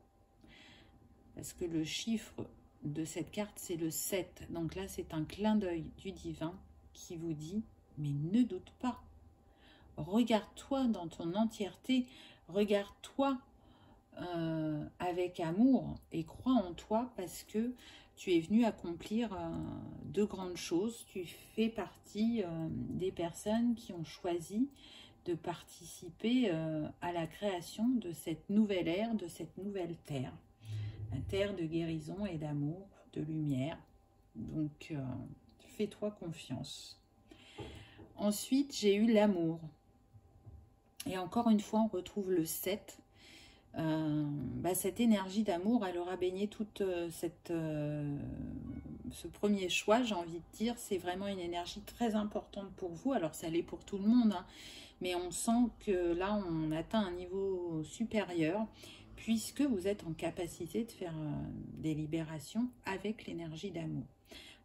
Parce que le chiffre de cette carte, c'est le 7. Donc là, c'est un clin d'œil du divin qui vous dit mais ne doute pas. Regarde-toi dans ton entièreté. Regarde-toi avec amour et crois en toi parce que tu es venu accomplir de grandes choses. Tu fais partie des personnes qui ont choisi de participer à la création de cette nouvelle ère, de cette nouvelle terre. Une terre de guérison et d'amour, de lumière. Donc, fais-toi confiance. Ensuite, j'ai eu l'amour. Et encore une fois, on retrouve le 7. Cette énergie d'amour, elle aura baigné toute ce premier choix, j'ai envie de dire. C'est vraiment une énergie très importante pour vous. Alors, ça l'est pour tout le monde, hein, mais on sent que là, on atteint un niveau supérieur puisque vous êtes en capacité de faire des libérations avec l'énergie d'amour.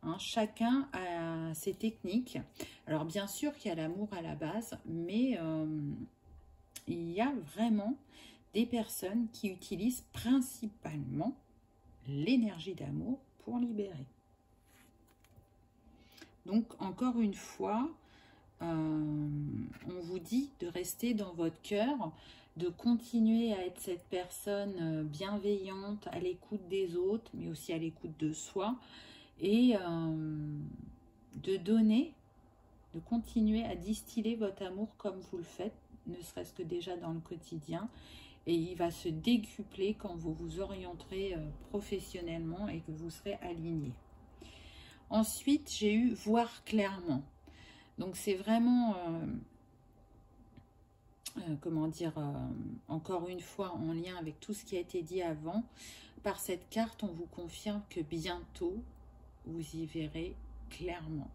Hein, chacun a c'est technique. Alors bien sûr qu'il y a l'amour à la base, mais il y a vraiment des personnes qui utilisent principalement l'énergie d'amour pour libérer. Donc encore une fois, on vous dit de rester dans votre cœur, de continuer à être cette personne bienveillante, à l'écoute des autres, mais aussi à l'écoute de soi, et de donner, de continuer à distiller votre amour comme vous le faites, ne serait-ce que déjà dans le quotidien, et il va se décupler quand vous vous orienterez professionnellement et que vous serez aligné. Ensuite, j'ai eu voir clairement. Donc c'est vraiment, comment dire, encore une fois en lien avec tout ce qui a été dit avant. Par cette carte, on vous confirme que bientôt, vous y verrez clairement.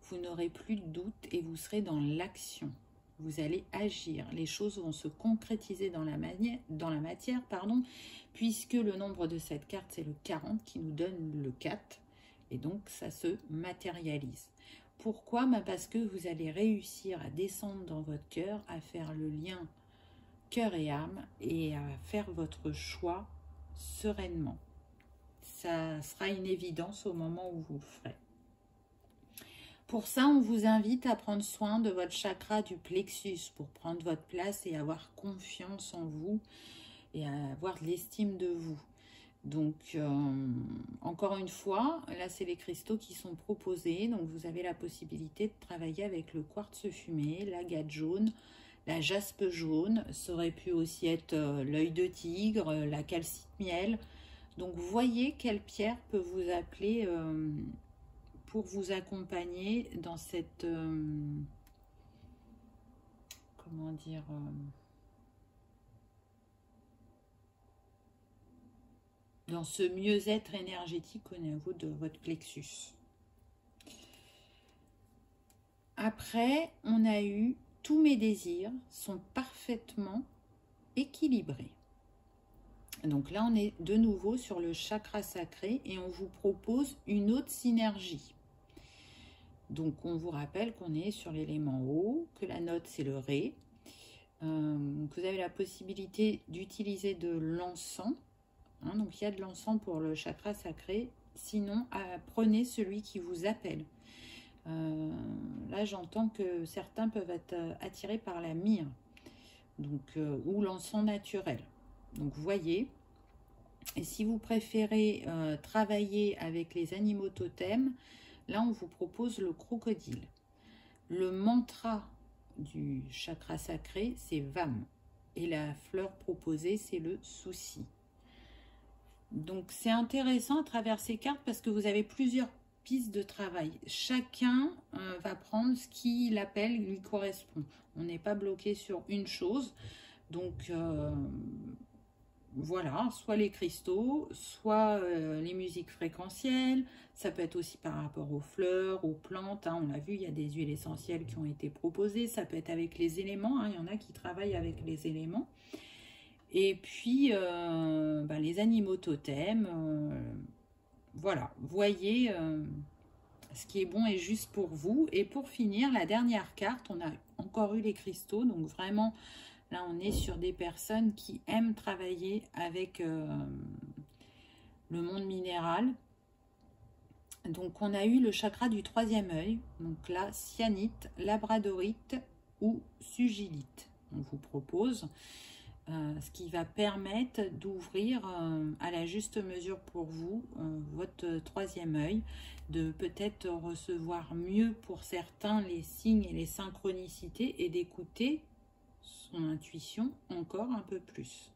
Vous n'aurez plus de doute et vous serez dans l'action. Vous allez agir. Les choses vont se concrétiser dans la matière, puisque le nombre de cette carte, c'est le 40 qui nous donne le 4. Et donc, ça se matérialise. Pourquoi? Parce que vous allez réussir à descendre dans votre cœur, à faire le lien cœur et âme et à faire votre choix sereinement. Ça sera une évidence au moment où vous le ferez. Pour ça, on vous invite à prendre soin de votre chakra du plexus pour prendre votre place et avoir confiance en vous et avoir de l'estime de vous. Donc, encore une fois, là, c'est les cristaux qui sont proposés. Donc, vous avez la possibilité de travailler avec le quartz fumé, l'agate jaune, la jaspe jaune. Ça aurait pu aussi être l'œil de tigre, la calcite miel. Donc, vous voyez quelle pierre peut vous appeler pour vous accompagner dans cette... comment dire dans ce mieux-être énergétique au niveau de votre plexus. Après, on a eu tous mes désirs sont parfaitement équilibrés. Donc là, on est de nouveau sur le chakra sacré et on vous propose une autre synergie. Donc, on vous rappelle qu'on est sur l'élément eau, que la note, c'est le Ré. Que vous avez la possibilité d'utiliser de l'encens. Donc, il y a de l'encens pour le chakra sacré. Sinon, prenez celui qui vous appelle. Là, j'entends que certains peuvent être attirés par la myrrhe. Donc, ou l'encens naturel. Donc, voyez. Et si vous préférez travailler avec les animaux totems, là, on vous propose le crocodile. Le mantra du chakra sacré, c'est Vam. Et la fleur proposée, c'est le souci. Donc, c'est intéressant à travers ces cartes parce que vous avez plusieurs pistes de travail. Chacun va prendre ce qui l'appelle, lui correspond. On n'est pas bloqué sur une chose. Donc, voilà, soit les cristaux, soit les musiques fréquentielles. Ça peut être aussi par rapport aux fleurs, aux plantes. On l'a vu, il y a des huiles essentielles qui ont été proposées. Ça peut être avec les éléments. Il y en a qui travaillent avec les éléments. Et puis, les animaux totems, voilà, voyez ce qui est bon et juste pour vous. Et pour finir, la dernière carte, on a encore eu les cristaux. Donc vraiment, là, on est sur des personnes qui aiment travailler avec le monde minéral. Donc, on a eu le chakra du troisième œil. Donc là, cyanite, labradorite ou sugilite. On vous propose... ce qui va permettre d'ouvrir à la juste mesure pour vous votre troisième œil, de peut-être recevoir mieux pour certains les signes et les synchronicités et d'écouter son intuition encore un peu plus.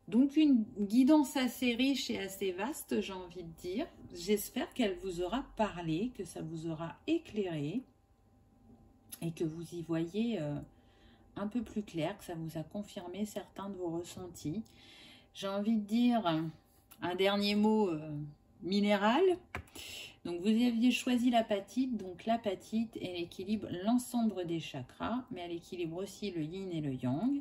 Donc une guidance assez riche et assez vaste, j'ai envie de dire. J'espère qu'elle vous aura parlé, que ça vous aura éclairé et que vous y voyez... un peu plus clair, que ça vous a confirmé certains de vos ressentis. J'ai envie de dire un dernier mot minéral. Donc, vous aviez choisi l'apatite. Donc, l'apatite, elle équilibre l'ensemble des chakras, mais elle équilibre aussi le yin et le yang.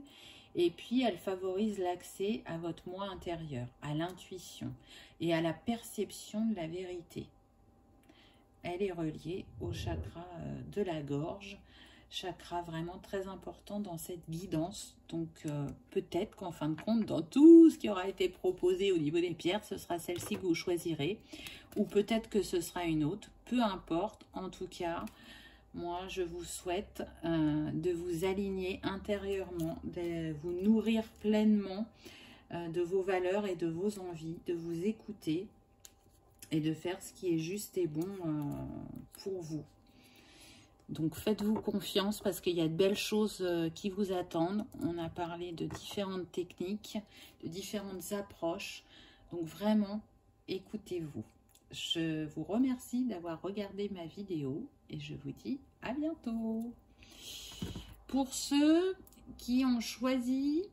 Et puis, elle favorise l'accès à votre moi intérieur, à l'intuition et à la perception de la vérité. elle est reliée au chakra de la gorge, chakra vraiment très important dans cette guidance. Donc peut-être qu'en fin de compte, dans tout ce qui aura été proposé au niveau des pierres, ce sera celle-ci que vous choisirez, ou peut-être que ce sera une autre, peu importe. En tout cas, moi je vous souhaite de vous aligner intérieurement, de vous nourrir pleinement de vos valeurs et de vos envies, de vous écouter et de faire ce qui est juste et bon pour vous. Donc faites-vous confiance parce qu'il y a de belles choses qui vous attendent. On a parlé de différentes techniques, de différentes approches. Donc vraiment, écoutez-vous. Je vous remercie d'avoir regardé ma vidéo et je vous dis à bientôt. Pour ceux qui ont choisi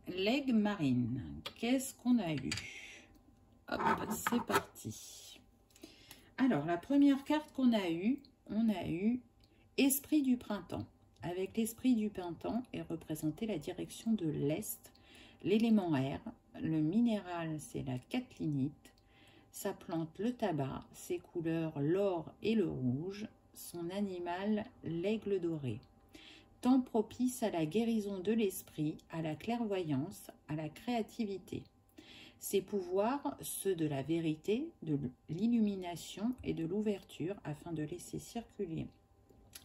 l'aigle marine, qu'est-ce qu'on a eu? Hop, c'est parti. Alors, la première carte qu'on a eue, on a eu Esprit du printemps. Avec l'esprit du printemps est représenté la direction de l'Est, l'élément air, le minéral c'est la catlinite, sa plante le tabac, ses couleurs l'or et le rouge, son animal l'aigle doré. Temps propice à la guérison de l'esprit, à la clairvoyance, à la créativité. Ses pouvoirs, ceux de la vérité, de l'illumination et de l'ouverture afin de laisser circuler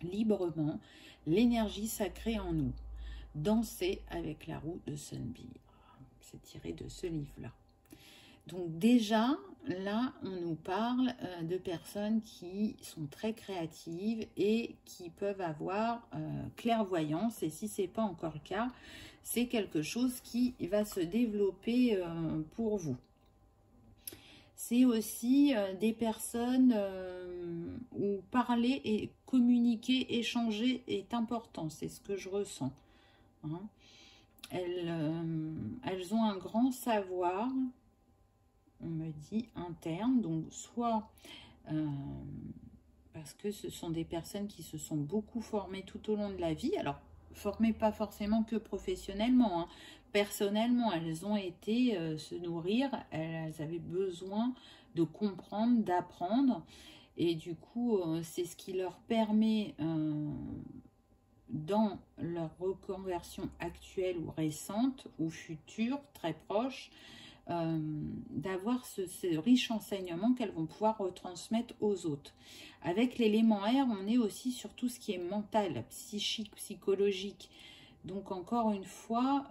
librement l'énergie sacrée en nous. Danser avec la roue de Sunbeam. C'est tiré de ce livre-là. Donc déjà, là, on nous parle de personnes qui sont très créatives et qui peuvent avoir clairvoyance. Et si ce n'est pas encore le cas, c'est quelque chose qui va se développer pour vous. C'est aussi des personnes où parler et communiquer, échanger est important. C'est ce que je ressens. Hein. Elles ont un grand savoir, on me dit, interne. Donc, soit parce que ce sont des personnes qui se sont beaucoup formées tout au long de la vie. Alors, formées pas forcément que professionnellement, hein. Personnellement, elles ont été se nourrir, elles avaient besoin de comprendre, d'apprendre. Et du coup, c'est ce qui leur permet, dans leur reconversion actuelle ou récente, ou future, très proche, d'avoir ce riche enseignement qu'elles vont pouvoir retransmettre aux autres. Avec l'élément air, on est aussi sur tout ce qui est mental, psychique, psychologique. Donc encore une fois,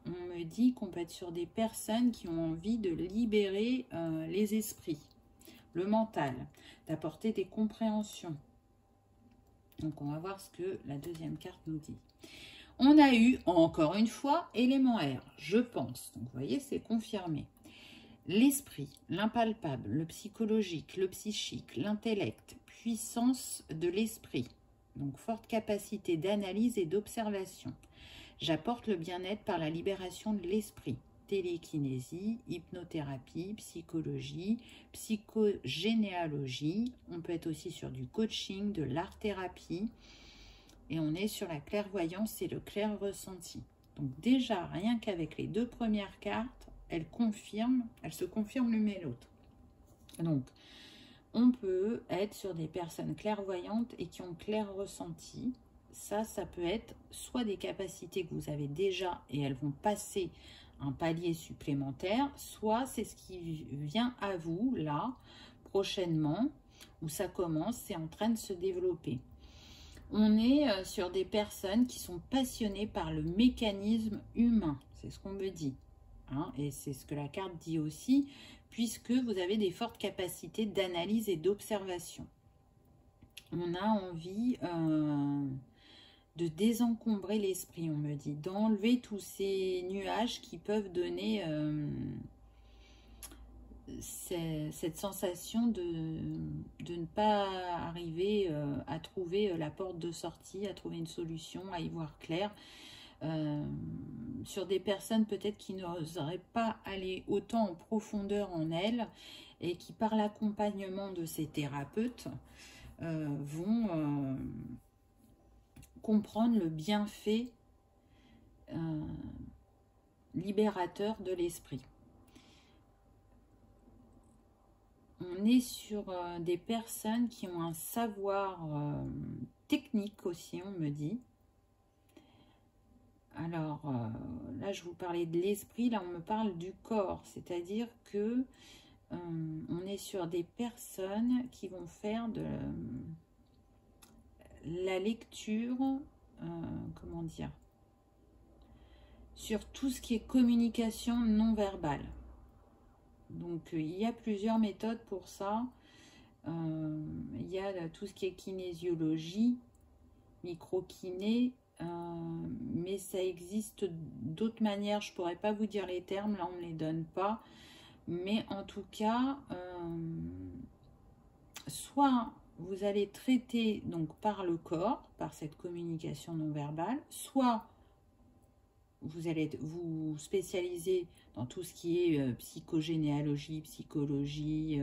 on me dit qu'on peut être sur des personnes qui ont envie de libérer les esprits, le mental, d'apporter des compréhensions. Donc on va voir ce que la deuxième carte nous dit. On a eu, encore une fois, élément air, je pense. Donc, vous voyez, c'est confirmé. L'esprit, l'impalpable, le psychologique, le psychique, l'intellect, puissance de l'esprit. Donc, forte capacité d'analyse et d'observation. J'apporte le bien-être par la libération de l'esprit. Télékinésie, hypnothérapie, psychologie, psychogénéalogie. On peut être aussi sur du coaching, de l'art-thérapie. Et on est sur la clairvoyance et le clair ressenti. Donc déjà, rien qu'avec les deux premières cartes, elles se confirment l'une et l'autre. Donc, on peut être sur des personnes clairvoyantes et qui ont clair ressenti. Ça peut être soit des capacités que vous avez déjà et elles vont passer un palier supplémentaire, soit c'est ce qui vient à vous, là, prochainement, où ça commence, c'est en train de se développer. On est sur des personnes qui sont passionnées par le mécanisme humain. C'est ce qu'on me dit. Hein, et c'est ce que la carte dit aussi, puisque vous avez des fortes capacités d'analyse et d'observation. On a envie de désencombrer l'esprit, on me dit, d'enlever tous ces nuages qui peuvent donner cette sensation de ne pas arriver à trouver la porte de sortie, à trouver une solution, à y voir clair. Sur des personnes peut-être qui n'oseraient pas aller autant en profondeur en elles et qui, par l'accompagnement de ces thérapeutes, vont comprendre le bienfait libérateur de l'esprit. On est sur des personnes qui ont un savoir technique aussi, on me dit. Alors, là, je vous parlais de l'esprit, là, on me parle du corps. C'est-à-dire que on est sur des personnes qui vont faire de la lecture, comment dire, sur tout ce qui est communication non verbale. Donc, il y a plusieurs méthodes pour ça. Il y a tout ce qui est kinésiologie, micro-kiné, mais ça existe d'autres manières. Je ne pourrais pas vous dire les termes, là on ne me les donne pas. Mais en tout cas, soit vous allez traiter donc par le corps, par cette communication non verbale, soit vous allez vous spécialiser dans tout ce qui est psychogénéalogie, psychologie,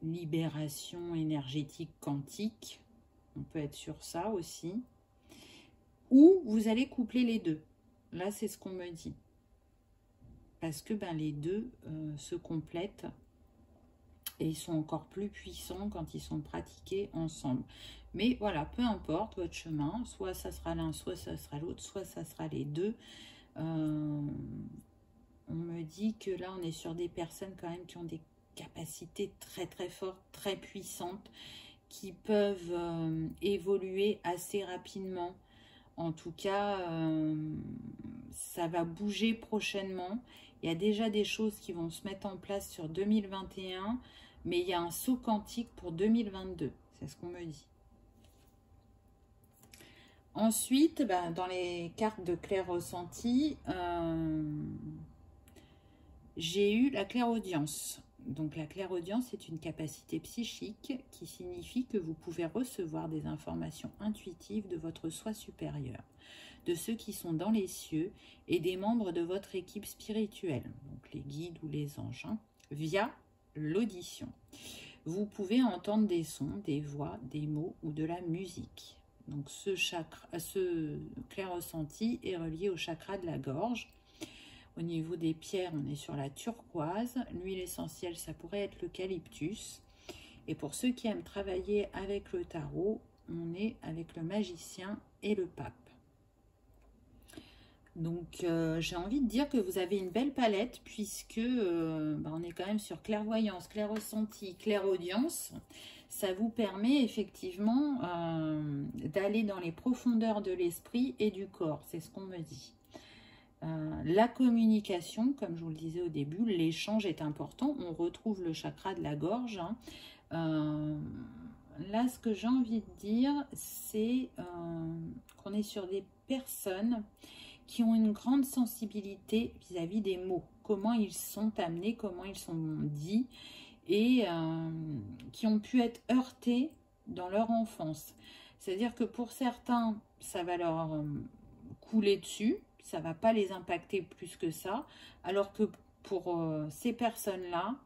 libération énergétique quantique. On peut être sur ça aussi. Ou vous allez coupler les deux. Là, c'est ce qu'on me dit. Parce que les deux se complètent et ils sont encore plus puissants quand ils sont pratiqués ensemble. Mais voilà, peu importe votre chemin, soit ça sera l'un, soit ça sera l'autre, soit ça sera les deux. On me dit que là, on est sur des personnes quand même qui ont des capacités très très fortes, très puissantes, qui peuvent évoluer assez rapidement. En tout cas, ça va bouger prochainement. Il y a déjà des choses qui vont se mettre en place sur 2021, mais il y a un saut quantique pour 2022. C'est ce qu'on me dit. Ensuite, dans les cartes de clair-ressenti, j'ai eu la clairaudience. Donc la clairaudience est une capacité psychique qui signifie que vous pouvez recevoir des informations intuitives de votre soi supérieur, de ceux qui sont dans les cieux et des membres de votre équipe spirituelle, donc les guides ou les anges, via l'audition. Vous pouvez entendre des sons, des voix, des mots ou de la musique. Donc ce clair ressenti est relié au chakra de la gorge. Au niveau des pierres, on est sur la turquoise. L'huile essentielle, ça pourrait être l'eucalyptus. Et pour ceux qui aiment travailler avec le tarot, on est avec le magicien et le pape. Donc, j'ai envie de dire que vous avez une belle palette puisque on est quand même sur clairvoyance, clair-ressenti, clairaudience. Ça vous permet effectivement d'aller dans les profondeurs de l'esprit et du corps. C'est ce qu'on me dit. La communication, comme je vous le disais au début, l'échange est important. On retrouve le chakra de la gorge. Là, ce que j'ai envie de dire, c'est qu'on est sur des personnes qui ont une grande sensibilité vis-à-vis des mots. Comment ils sont amenés, comment ils sont dits et qui ont pu être heurtés dans leur enfance. C'est-à-dire que pour certains, ça va leur couler dessus. Ça ne va pas les impacter plus que ça, alors que pour ces personnes-là,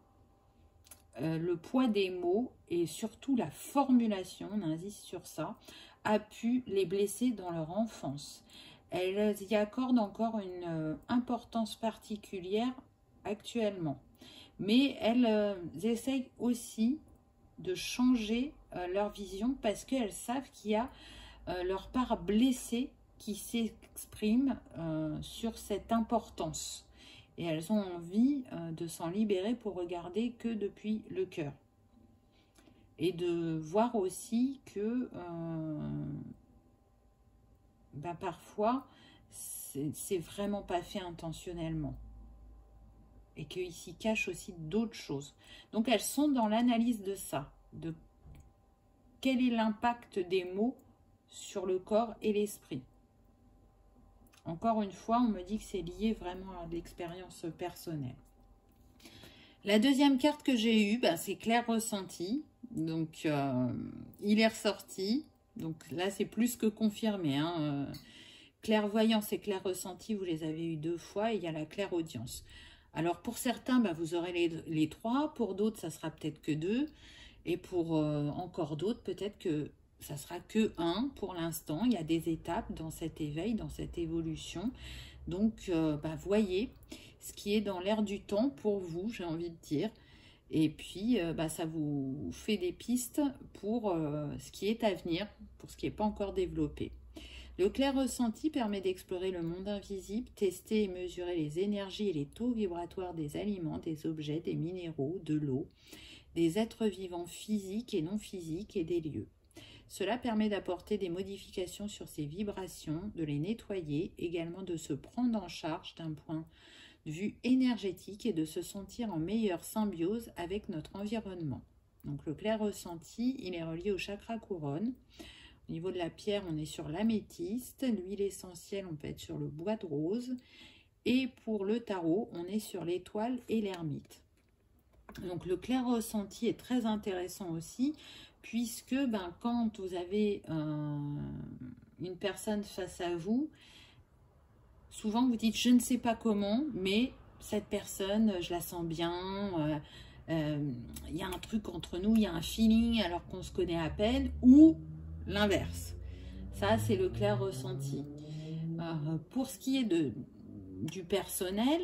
le poids des mots et surtout la formulation, on insiste sur ça, a pu les blesser dans leur enfance. Elles y accordent encore une importance particulière actuellement. Mais elles essayent aussi de changer leur vision parce qu'elles savent qu'il y a leur part blessée qui s'expriment sur cette importance. Et elles ont envie de s'en libérer pour regarder que depuis le cœur. Et de voir aussi que parfois, c'est vraiment pas fait intentionnellement. Et qu'il s'y cache aussi d'autres choses. Donc elles sont dans l'analyse de ça, de quel est l'impact des mots sur le corps et l'esprit. Encore une fois, on me dit que c'est lié vraiment à l'expérience personnelle. La deuxième carte que j'ai eue, c'est clair ressenti. Donc, il est ressorti. Donc là, c'est plus que confirmé. Clairvoyance et clair ressenti, vous les avez eu 2 fois. Et il y a la clairaudience. Alors, pour certains, vous aurez les 3. Pour d'autres, ça sera peut-être que 2. Et pour encore d'autres, peut-être que ça sera que 1 pour l'instant. Il y a des étapes dans cet éveil, dans cette évolution. Donc, voyez ce qui est dans l'air du temps pour vous, j'ai envie de dire. Et puis, ça vous fait des pistes pour ce qui est à venir, pour ce qui n'est pas encore développé. Le clair ressenti permet d'explorer le monde invisible, tester et mesurer les énergies et les taux vibratoires des aliments, des objets, des minéraux, de l'eau, des êtres vivants physiques et non physiques et des lieux. Cela permet d'apporter des modifications sur ces vibrations, de les nettoyer, également de se prendre en charge d'un point de vue énergétique et de se sentir en meilleure symbiose avec notre environnement. Donc le clair ressenti, il est relié au chakra couronne. Au niveau de la pierre, on est sur l'améthyste. L'huile essentielle, on peut être sur le bois de rose. Et pour le tarot, on est sur l'étoile et l'ermite. Donc le clair ressenti est très intéressant aussi, puisque quand vous avez une personne face à vous, souvent vous dites « je ne sais pas comment, mais cette personne, je la sens bien, y a un truc entre nous, il y a un feeling alors qu'on se connaît à peine » ou l'inverse. Ça, c'est le clair ressenti. Pour ce qui est du personnel,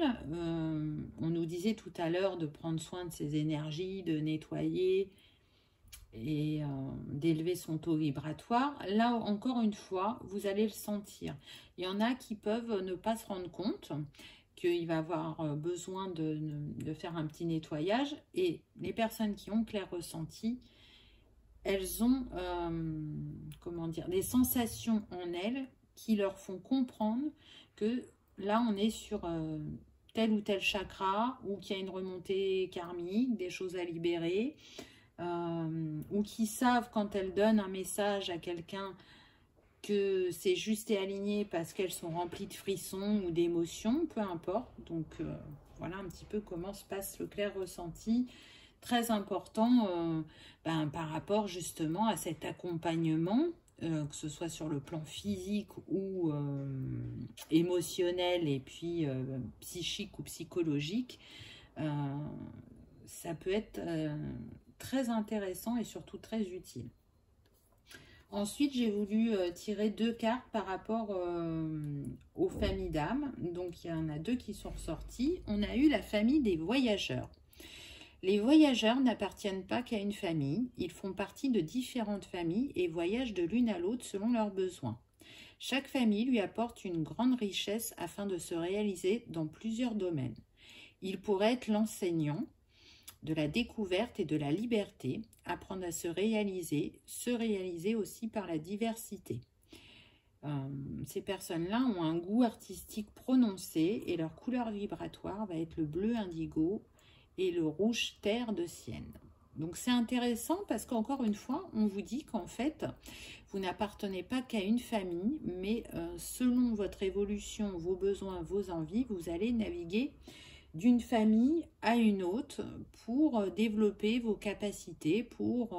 on nous disait tout à l'heure de prendre soin de ses énergies, de nettoyer et d'élever son taux vibratoire. Là, encore une fois, vous allez le sentir. Il y en a qui peuvent ne pas se rendre compte qu'il va avoir besoin de faire un petit nettoyage. Et les personnes qui ont clair ressenti, elles ont des sensations en elles qui leur font comprendre que là, on est sur tel ou tel chakra, ou qu'il y a une remontée karmique, des choses à libérer, ou qui savent quand elles donnent un message à quelqu'un que c'est juste et aligné parce qu'elles sont remplies de frissons ou d'émotions, peu importe. Donc voilà un petit peu comment se passe le clair ressenti. Très important par rapport justement à cet accompagnement, que ce soit sur le plan physique ou émotionnel et puis psychique ou psychologique. Ça peut être très intéressant et surtout très utile. Ensuite, j'ai voulu tirer 2 cartes par rapport aux familles d'âmes. Donc, il y en a 2 qui sont ressorties. On a eu la famille des voyageurs. Les voyageurs n'appartiennent pas qu'à une famille, ils font partie de différentes familles et voyagent de l'une à l'autre selon leurs besoins. Chaque famille lui apporte une grande richesse afin de se réaliser dans plusieurs domaines. Il pourrait être l'enseignant de la découverte et de la liberté, apprendre à se réaliser aussi par la diversité. Ces personnes-là ont un goût artistique prononcé et leur couleur vibratoire va être le bleu indigo et le rouge terre de Sienne. Donc c'est intéressant parce qu'encore une fois, on vous dit qu'en fait, vous n'appartenez pas qu'à une famille, mais selon votre évolution, vos besoins, vos envies, vous allez naviguer d'une famille à une autre pour développer vos capacités, pour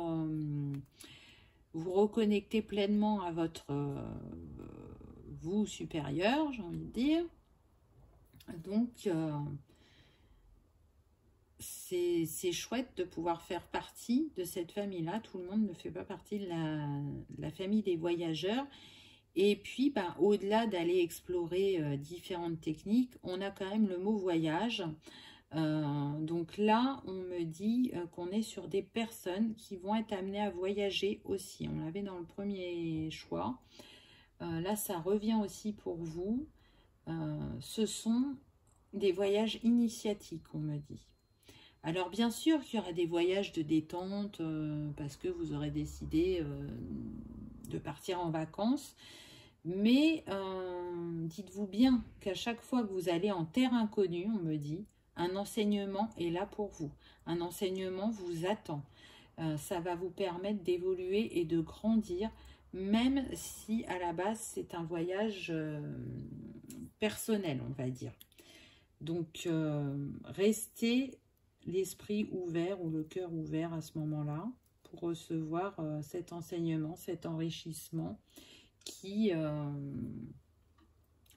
vous reconnecter pleinement à votre vous supérieur, j'ai envie de dire. Donc, c'est chouette de pouvoir faire partie de cette famille-là. Tout le monde ne fait pas partie de la famille des voyageurs. Et puis, au-delà d'aller explorer différentes techniques, on a quand même le mot voyage. Donc là, on me dit qu'on est sur des personnes qui vont être amenées à voyager aussi. On l'avait dans le premier choix. Là, ça revient aussi pour vous. Ce sont des voyages initiatiques, on me dit. Alors bien sûr qu'il y aura des voyages de détente parce que vous aurez décidé de partir en vacances. Mais dites-vous bien qu'à chaque fois que vous allez en terre inconnue, on me dit, un enseignement est là pour vous. Un enseignement vous attend. Ça va vous permettre d'évoluer et de grandir, même si à la base c'est un voyage personnel, on va dire. Donc restez l'esprit ouvert ou le cœur ouvert à ce moment-là pour recevoir cet enseignement, cet enrichissement qui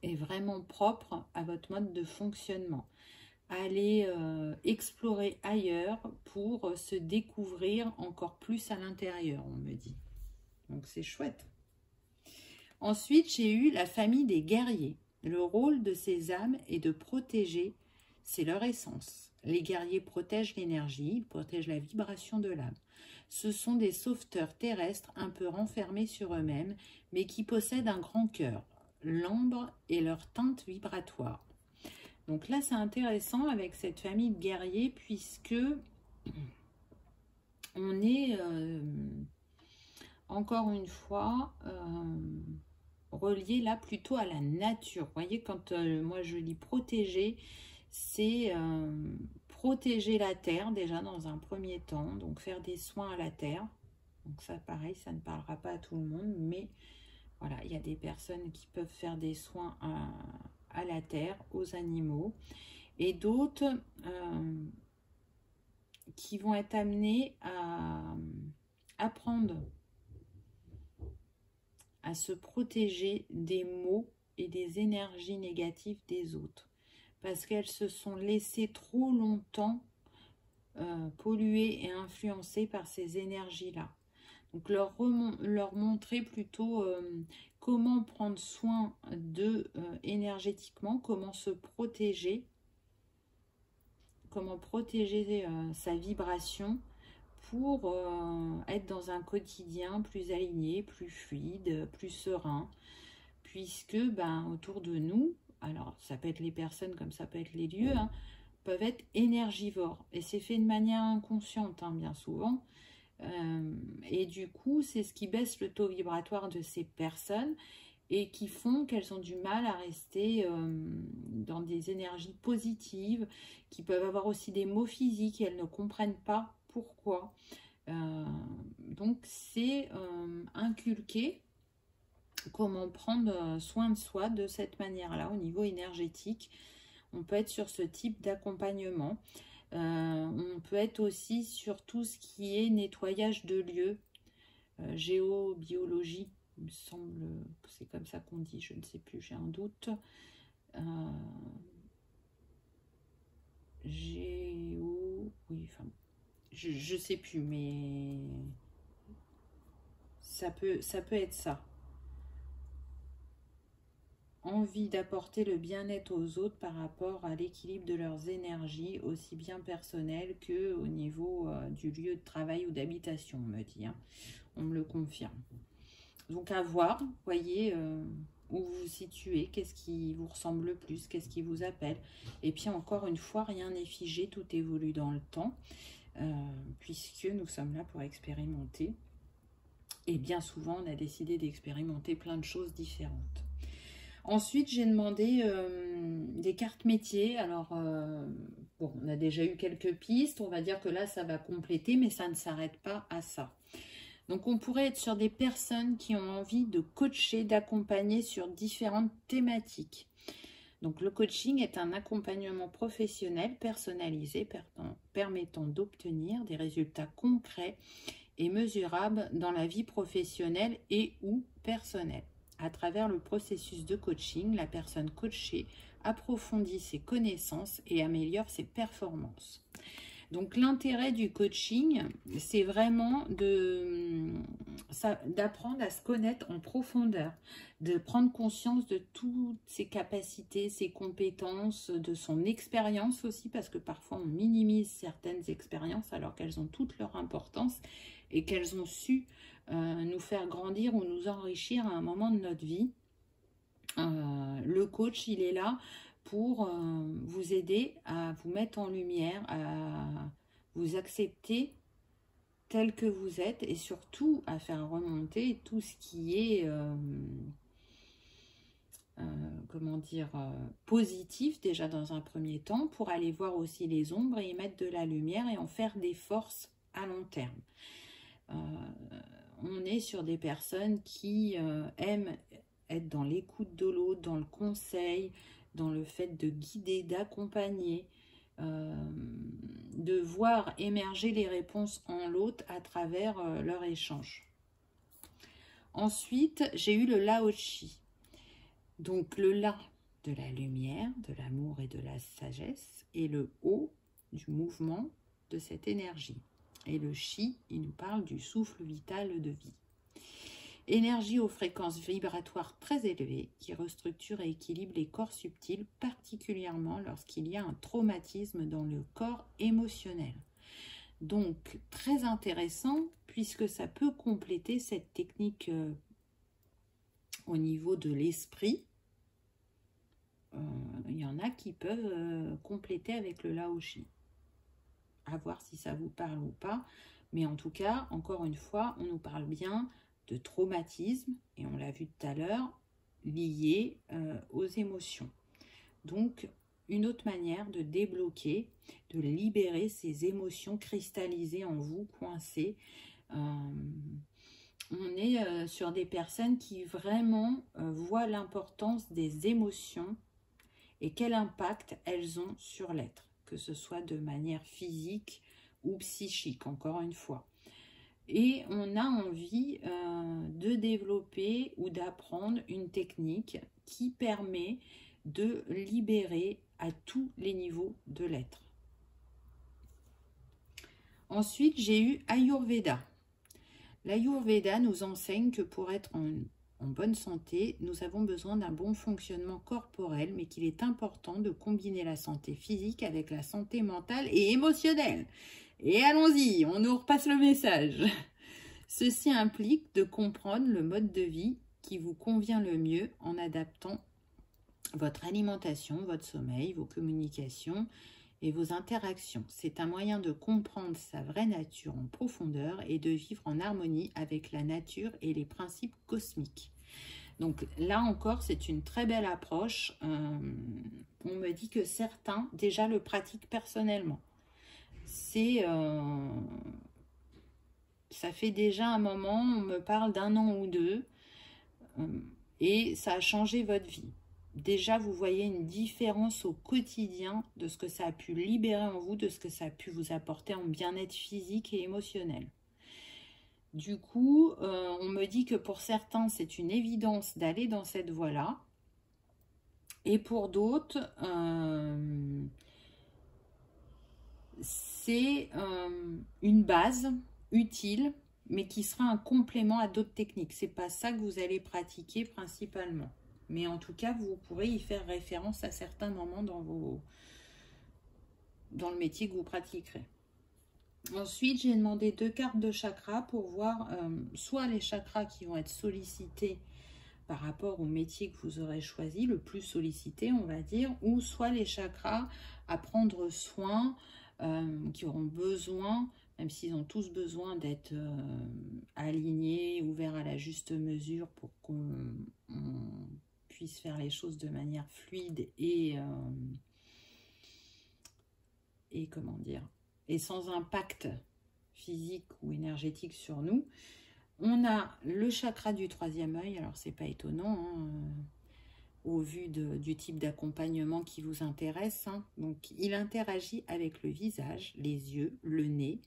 est vraiment propre à votre mode de fonctionnement. Allez explorer ailleurs pour se découvrir encore plus à l'intérieur, on me dit. Donc c'est chouette. Ensuite, j'ai eu la famille des guerriers. Le rôle de ces âmes est de protéger, c'est leur essence. Les guerriers protègent l'énergie, ils protègent la vibration de l'âme. Ce sont des sauveteurs terrestres un peu renfermés sur eux-mêmes, mais qui possèdent un grand cœur, l'ambre et leur teinte vibratoire. Donc là, c'est intéressant avec cette famille de guerriers, puisque on est, encore une fois, relié là plutôt à la nature. Vous voyez, quand moi je lis protéger, c'est protéger la terre déjà dans un premier temps, donc faire des soins à la terre. Donc ça, pareil, ça ne parlera pas à tout le monde, mais voilà, il y a des personnes qui peuvent faire des soins à la terre, aux animaux, et d'autres qui vont être amenés à apprendre à se protéger des maux et des énergies négatives des autres, parce qu'elles se sont laissées trop longtemps polluer et influencer par ces énergies-là. Donc leur montrer plutôt comment prendre soin d'eux énergétiquement, comment se protéger, comment protéger sa vibration pour être dans un quotidien plus aligné, plus fluide, plus serein, puisque autour de nous, alors ça peut être les personnes comme ça peut être les lieux, hein, peuvent être énergivores, et c'est fait de manière inconsciente hein, bien souvent, et du coup c'est ce qui baisse le taux vibratoire de ces personnes et qui font qu'elles ont du mal à rester dans des énergies positives, qui peuvent avoir aussi des maux physiques et elles ne comprennent pas pourquoi. Donc c'est inculquer comment prendre soin de soi de cette manière-là au niveau énergétique. On peut être sur ce type d'accompagnement. On peut être aussi sur tout ce qui est nettoyage de lieux, géobiologie, il me semble que c'est comme ça qu'on dit, je ne sais plus, j'ai un doute. Oui, enfin, je sais plus, mais ça peut être ça. Envie d'apporter le bien-être aux autres par rapport à l'équilibre de leurs énergies, aussi bien personnelles qu'au niveau du lieu de travail ou d'habitation, on me dit. Hein. On me le confirme. Donc à voir, voyez où vous vous situez, qu'est-ce qui vous ressemble le plus, qu'est-ce qui vous appelle. Et puis encore une fois, rien n'est figé, tout évolue dans le temps, puisque nous sommes là pour expérimenter. Et bien souvent, on a décidé d'expérimenter plein de choses différentes. Ensuite, j'ai demandé des cartes métiers. Alors, bon, on a déjà eu quelques pistes. On va dire que là, ça va compléter, mais ça ne s'arrête pas à ça. Donc, on pourrait être sur des personnes qui ont envie de coacher, d'accompagner sur différentes thématiques. Donc, le coaching est un accompagnement professionnel personnalisé permettant d'obtenir des résultats concrets et mesurables dans la vie professionnelle et ou personnelle. À travers le processus de coaching, la personne coachée approfondit ses connaissances et améliore ses performances. Donc l'intérêt du coaching, c'est vraiment d'apprendre à se connaître en profondeur, de prendre conscience de toutes ses capacités, ses compétences, de son expérience aussi, parce que parfois on minimise certaines expériences alors qu'elles ont toute leur importance et qu'elles ont su nous faire grandir ou nous enrichir à un moment de notre vie. Le coach, il est là pour vous aider à vous mettre en lumière, à vous accepter tel que vous êtes et surtout à faire remonter tout ce qui est, comment dire, positif déjà dans un premier temps pour aller voir aussi les ombres et y mettre de la lumière et en faire des forces à long terme. On est sur des personnes qui aiment être dans l'écoute de l'autre, dans le conseil, dans le fait de guider, d'accompagner, de voir émerger les réponses en l'autre à travers leur échange. Ensuite, j'ai eu le Lao-Chi. Donc le La de la lumière, de l'amour et de la sagesse, et le O du mouvement de cette énergie. Et le Chi, il nous parle du souffle vital de vie. Énergie aux fréquences vibratoires très élevées qui restructure et équilibre les corps subtils, particulièrement lorsqu'il y a un traumatisme dans le corps émotionnel. Donc, très intéressant, puisque ça peut compléter cette technique au niveau de l'esprit. Il y en a qui peuvent compléter avec le Laoshi. À voir si ça vous parle ou pas. Mais en tout cas, encore une fois, on nous parle bien de traumatisme, et on l'a vu tout à l'heure, lié aux émotions. Donc, une autre manière de débloquer, de libérer ces émotions cristallisées en vous, coincées. On est sur des personnes qui vraiment voient l'importance des émotions et quel impact elles ont sur l'être, que ce soit de manière physique ou psychique, encore une fois. Et on a envie de développer ou d'apprendre une technique qui permet de libérer à tous les niveaux de l'être. Ensuite, j'ai eu Ayurveda. L'Ayurveda nous enseigne que pour être en bonne santé, nous avons besoin d'un bon fonctionnement corporel, mais qu'il est important de combiner la santé physique avec la santé mentale et émotionnelle. Et allons-y, on nous repasse le message. Ceci implique de comprendre le mode de vie qui vous convient le mieux en adaptant votre alimentation, votre sommeil, vos communications et vos interactions. C'est un moyen de comprendre sa vraie nature en profondeur et de vivre en harmonie avec la nature et les principes cosmiques. Donc là encore, c'est une très belle approche. On me dit que certains déjà le pratiquent personnellement. Ça fait déjà un moment, on me parle d'1 an ou 2 et ça a changé votre vie. Déjà, vous voyez une différence au quotidien de ce que ça a pu libérer en vous, de ce que ça a pu vous apporter en bien-être physique et émotionnel. Du coup, on me dit que pour certains, c'est une évidence d'aller dans cette voie-là. Et pour d'autres, c'est une base utile, mais qui sera un complément à d'autres techniques. C'est pas ça que vous allez pratiquer principalement. Mais en tout cas, vous pourrez y faire référence à certains moments dans le métier que vous pratiquerez. Ensuite, j'ai demandé 2 cartes de chakras pour voir soit les chakras qui vont être sollicités par rapport au métier que vous aurez choisi, le plus sollicité, on va dire, ou soit les chakras à prendre soin, qui auront besoin, même s'ils ont tous besoin d'être alignés, ouverts à la juste mesure pour qu'on puisse faire les choses de manière fluide et comment dire, et sans impact physique ou énergétique sur nous. On a le chakra du 3e œil, alors c'est pas étonnant, hein, au vu du type d'accompagnement qui vous intéresse. Hein. Donc il interagit avec le visage, les yeux, le nez,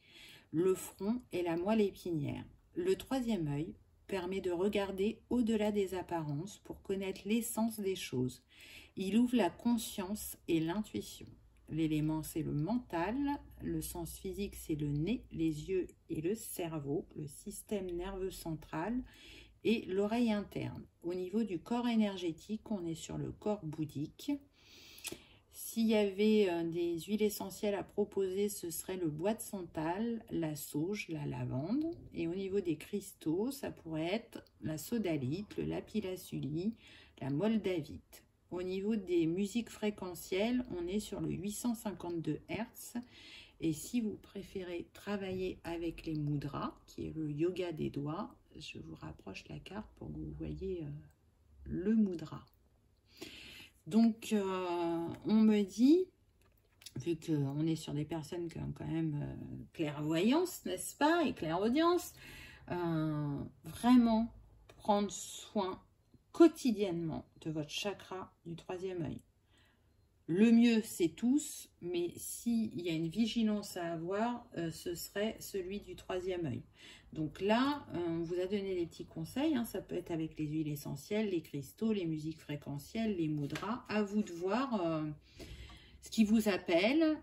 le front et la moelle épinière. Le 3e œil permet de regarder au-delà des apparences pour connaître l'essence des choses. Il ouvre la conscience et l'intuition. L'élément, c'est le mental. Le sens physique, c'est le nez, les yeux et le cerveau, le système nerveux central et l'oreille interne. Au niveau du corps énergétique, on est sur le corps bouddhique. S'il y avait des huiles essentielles à proposer, ce serait le bois de santal, la sauge, la lavande. Et au niveau des cristaux, ça pourrait être la sodalite, le lapis-lazuli, la moldavite. Au niveau des musiques fréquentielles, on est sur le 852 Hz. Et si vous préférez travailler avec les mudras, qui est le yoga des doigts, je vous rapproche la carte pour que vous voyez le mudra. Donc, on me dit, vu qu'on est sur des personnes qui ont quand même clairvoyance, n'est-ce pas, et clairaudience, vraiment prendre soin quotidiennement de votre chakra du 3e œil. Le mieux, c'est tous, mais s'il y a une vigilance à avoir, ce serait celui du 3e œil. Donc là, on vous a donné des petits conseils, hein, ça peut être avec les huiles essentielles, les cristaux, les musiques fréquentielles, les mudras. À vous de voir ce qui vous appelle.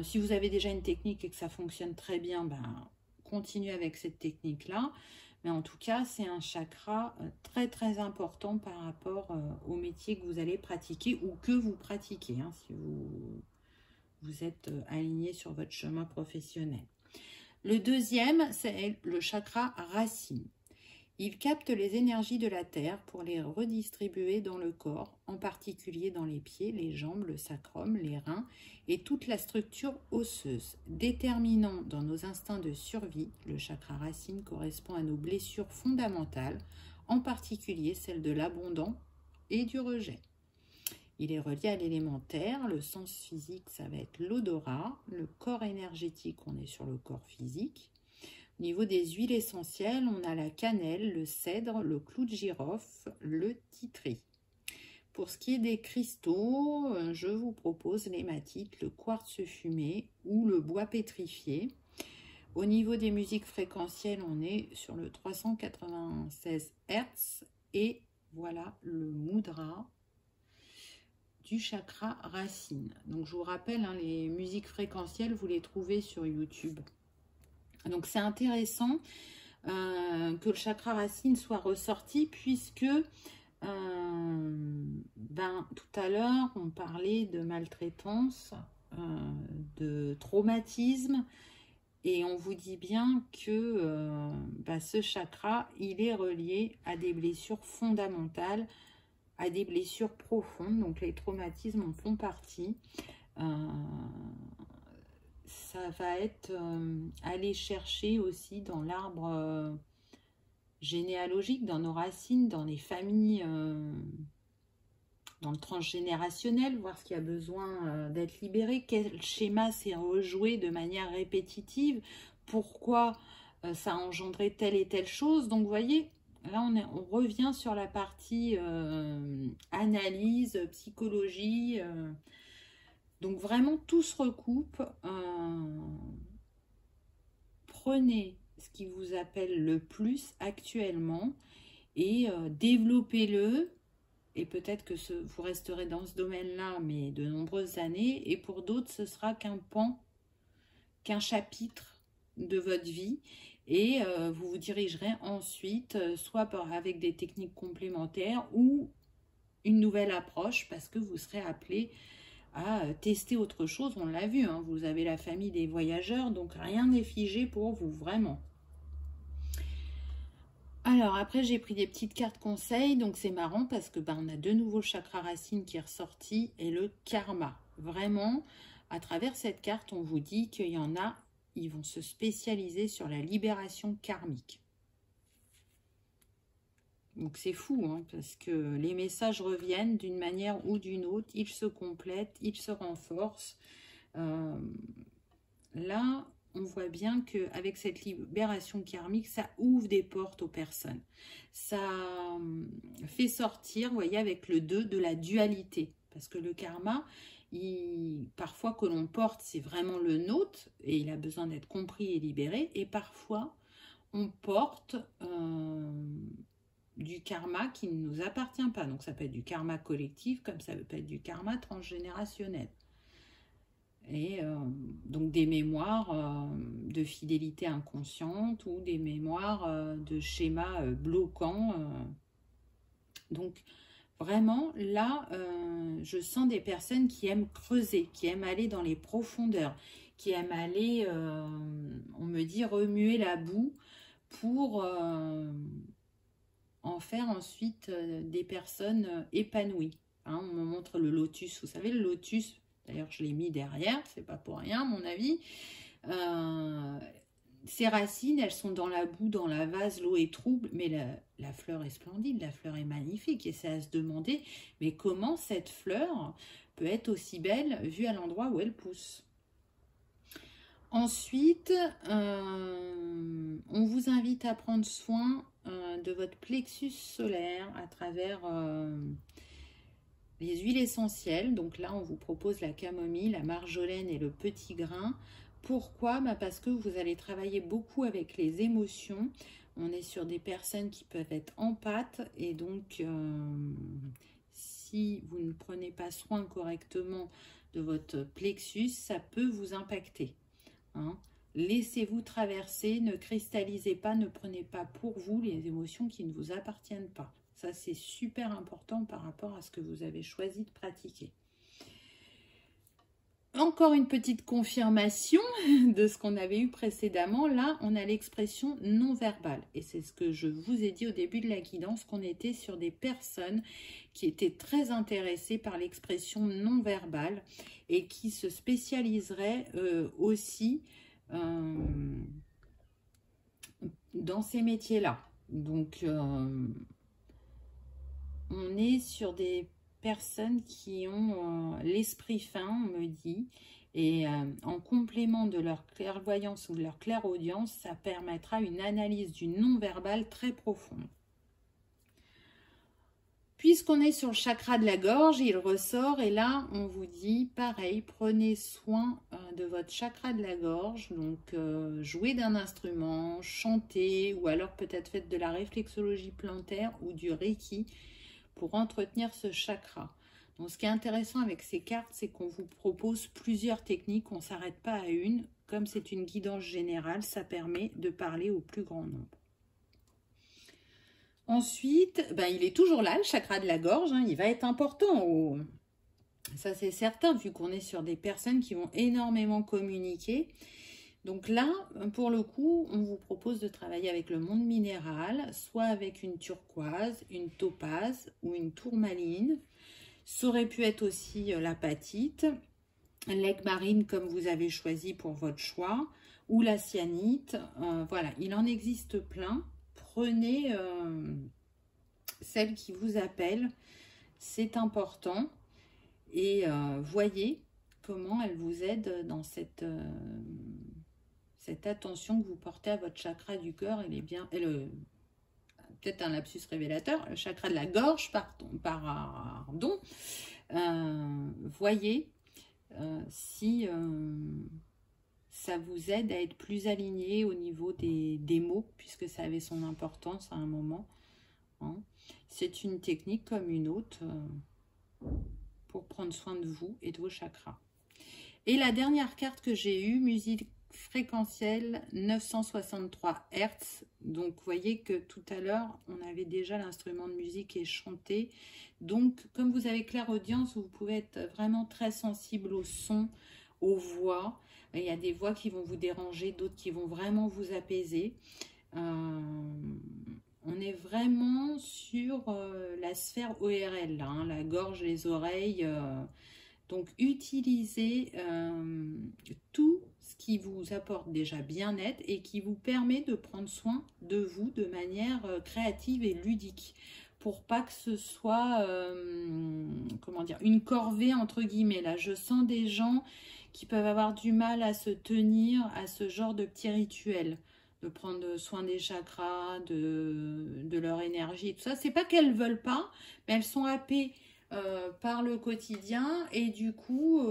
Si vous avez déjà une technique et que ça fonctionne très bien, ben, continuez avec cette technique-là. Mais en tout cas, c'est un chakra très très important par rapport au métier que vous allez pratiquer ou que vous pratiquez, hein, si vous êtes aligné sur votre chemin professionnel. Le deuxième, c'est le chakra racine. Il capte les énergies de la terre pour les redistribuer dans le corps, en particulier dans les pieds, les jambes, le sacrum, les reins et toute la structure osseuse. Déterminant dans nos instincts de survie, le chakra racine correspond à nos blessures fondamentales, en particulier celles de l'abondant et du rejet. Il est relié à l'élémentaire, le sens physique, ça va être l'odorat, le corps énergétique, on est sur le corps physique. Au niveau des huiles essentielles, on a la cannelle, le cèdre, le clou de girofle, le titri. Pour ce qui est des cristaux, je vous propose l'hématite, le quartz fumé ou le bois pétrifié. Au niveau des musiques fréquentielles, on est sur le 396 Hz et voilà le mudra du chakra racine. Donc je vous rappelle, hein, les musiques fréquentielles, vous les trouvez sur YouTube. Donc c'est intéressant que le chakra racine soit ressorti puisque tout à l'heure on parlait de maltraitance, de traumatisme et on vous dit bien que ce chakra il est relié à des blessures fondamentales, à des blessures profondes, donc les traumatismes en font partie. Ça va être aller chercher aussi dans l'arbre généalogique, dans nos racines, dans les familles, dans le transgénérationnel, voir ce qui a besoin d'être libéré, quel schéma s'est rejoué de manière répétitive, pourquoi ça a engendré telle et telle chose. Donc vous voyez, là on revient sur la partie analyse, psychologie. Donc vraiment tout se recoupe. Prenez ce qui vous appelle le plus actuellement et développez-le. Et peut-être que vous resterez dans ce domaine-là, mais de nombreuses années. Et pour d'autres, ce sera qu'un pan, qu'un chapitre de votre vie. Et vous vous dirigerez ensuite, soit avec des techniques complémentaires ou une nouvelle approche, parce que vous serez appelé à tester autre chose. On l'a vu, hein, vous avez la famille des voyageurs, donc rien n'est figé pour vous, vraiment. Alors après j'ai pris des petites cartes conseils, donc c'est marrant parce que on a de nouveau le chakra racine qui est ressorti et le karma. Vraiment, à travers cette carte, on vous dit qu'il y en a, ils vont se spécialiser sur la libération karmique. Donc c'est fou, hein, parce que les messages reviennent d'une manière ou d'une autre, ils se complètent, ils se renforcent. Là, on voit bien qu'avec cette libération karmique, ça ouvre des portes aux personnes. Ça fait sortir, vous voyez, avec le 2, de la dualité. Parce que le karma, parfois que l'on porte, c'est vraiment le nôtre, et il a besoin d'être compris et libéré. Et parfois, on porte du karma qui ne nous appartient pas. Donc ça peut être du karma collectif, comme ça peut être du karma transgénérationnel. Et donc des mémoires de fidélité inconsciente ou des mémoires de schémas bloquants. Donc vraiment là, je sens des personnes qui aiment creuser, qui aiment aller dans les profondeurs, qui aiment aller, on me dit, remuer la boue pour en faire ensuite des personnes épanouies. Hein, on me montre le lotus, vous savez le lotus. D'ailleurs, je l'ai mis derrière, c'est pas pour rien, à mon avis. Ces racines, elles sont dans la boue, dans la vase, l'eau est trouble, mais la fleur est splendide, la fleur est magnifique. Et c'est à se demander, mais comment cette fleur peut être aussi belle vue à l'endroit où elle pousse? Ensuite, on vous invite à prendre soin de votre plexus solaire à travers les huiles essentielles. Donc là, on vous propose la camomille, la marjolaine et le petit grain. Pourquoi? Parce que vous allez travailler beaucoup avec les émotions. On est sur des personnes qui peuvent être empathes et donc si vous ne prenez pas soin correctement de votre plexus, ça peut vous impacter. Hein. Laissez-vous traverser, ne cristallisez pas, ne prenez pas pour vous les émotions qui ne vous appartiennent pas. Ça, c'est super important par rapport à ce que vous avez choisi de pratiquer. Encore une petite confirmation de ce qu'on avait eu précédemment. Là, on a l'expression non verbale. Et c'est ce que je vous ai dit au début de la guidance, qu'on était sur des personnes qui étaient très intéressées par l'expression non verbale et qui se spécialiseraient aussi dans ces métiers-là. Donc, on est sur des personnes qui ont l'esprit fin, on me dit, et en complément de leur clairvoyance ou de leur clairaudience, ça permettra une analyse du non-verbal très profonde. Puisqu'on est sur le chakra de la gorge, il ressort et là, on vous dit, pareil, prenez soin de votre chakra de la gorge, donc jouez d'un instrument, chantez, ou alors peut-être faites de la réflexologie plantaire ou du Reiki pour entretenir ce chakra. Donc, ce qui est intéressant avec ces cartes, c'est qu'on vous propose plusieurs techniques, on ne s'arrête pas à une. Comme c'est une guidance générale, ça permet de parler au plus grand nombre. Ensuite, il est toujours là, le chakra de la gorge, hein, il va être important. Ça, c'est certain, vu qu'on est sur des personnes qui vont énormément communiquer. Donc là, pour le coup, on vous propose de travailler avec le monde minéral, soit avec une turquoise, une topaze ou une tourmaline. Ça aurait pu être aussi l'apatite, l'aigle marine comme vous avez choisi pour votre choix, ou la cyanite. Voilà, il en existe plein. Prenez celle qui vous appelle, c'est important. Et voyez comment elle vous aide dans cette attention que vous portez à votre chakra du cœur. Elle est bien, peut-être un lapsus révélateur, le chakra de la gorge, pardon. Voyez si ça vous aide à être plus aligné au niveau des mots, puisque ça avait son importance à un moment. Hein. C'est une technique comme une autre pour prendre soin de vous et de vos chakras. Et la dernière carte que j'ai eue, musique fréquentielle 963 Hz. Donc, vous voyez que tout à l'heure, on avait déjà l'instrument de musique et chanté. Donc, comme vous avez clairaudience, vous pouvez être vraiment très sensible au son, aux voix. Il y a des voix qui vont vous déranger, d'autres qui vont vraiment vous apaiser. On est vraiment sur la sphère ORL, là, hein, la gorge, les oreilles. Donc, utilisez tout ce qui vous apporte déjà bien-être et qui vous permet de prendre soin de vous de manière créative et ludique. Pour pas que ce soit, comment dire, une corvée entre guillemets. Là, je sens des gens qui peuvent avoir du mal à se tenir à ce genre de petits rituels. De prendre soin des chakras, de leur énergie, tout ça. C'est pas qu'elles veulent pas, mais elles sont happées par le quotidien et du coup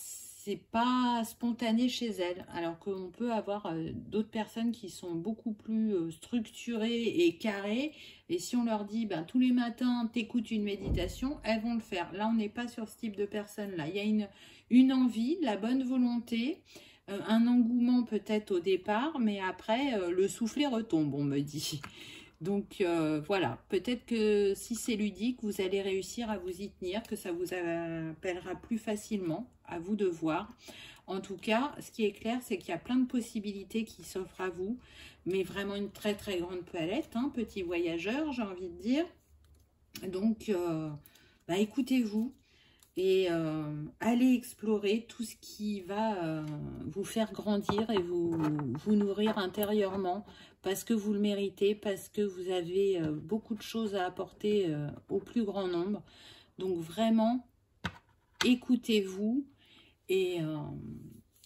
c'est pas spontané chez elles, alors qu'on peut avoir d'autres personnes qui sont beaucoup plus structurées et carrées, et si on leur dit tous les matins t'écoutes une méditation, elles vont le faire. Là on n'est pas sur ce type de personnes là, il y a une envie, de la bonne volonté, un engouement peut-être au départ, mais après le soufflet retombe, on me dit. Donc voilà, peut-être que si c'est ludique, vous allez réussir à vous y tenir, que ça vous appellera plus facilement, à vous de voir. En tout cas, ce qui est clair, c'est qu'il y a plein de possibilités qui s'offrent à vous, mais vraiment une très très grande palette, hein, petit voyageur, j'ai envie de dire. Donc, écoutez-vous et allez explorer tout ce qui va vous faire grandir et vous nourrir intérieurement, parce que vous le méritez, parce que vous avez beaucoup de choses à apporter au plus grand nombre. Donc vraiment, écoutez-vous et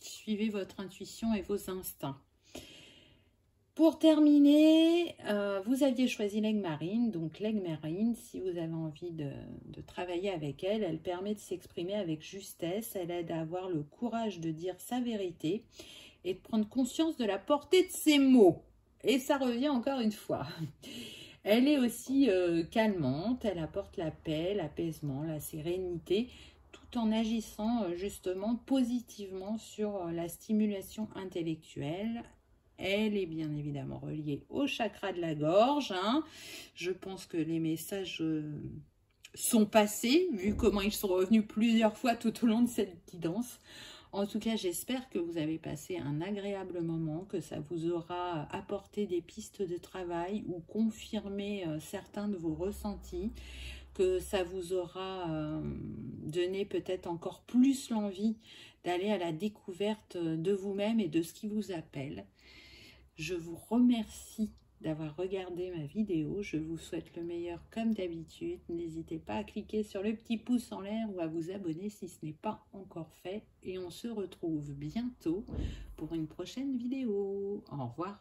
suivez votre intuition et vos instincts. Pour terminer, vous aviez choisi l'aigle marine. Donc l'aigle marine, si vous avez envie de travailler avec elle, elle permet de s'exprimer avec justesse. Elle aide à avoir le courage de dire sa vérité et de prendre conscience de la portée de ses mots. Et ça revient encore une fois. Elle est aussi calmante, elle apporte la paix, l'apaisement, la sérénité, tout tout en agissant justement positivement sur la stimulation intellectuelle. Elle est bien évidemment reliée au chakra de la gorge, hein. Je pense que les messages sont passés, vu comment ils sont revenus plusieurs fois tout au long de cette guidance. En tout cas, j'espère que vous avez passé un agréable moment, que ça vous aura apporté des pistes de travail ou confirmé certains de vos ressentis, que ça vous aura donné peut-être encore plus l'envie d'aller à la découverte de vous-même et de ce qui vous appelle. Je vous remercie d'avoir regardé ma vidéo. Je vous souhaite le meilleur comme d'habitude. N'hésitez pas à cliquer sur le petit pouce en l'air ou à vous abonner si ce n'est pas encore fait. Et on se retrouve bientôt pour une prochaine vidéo. Au revoir.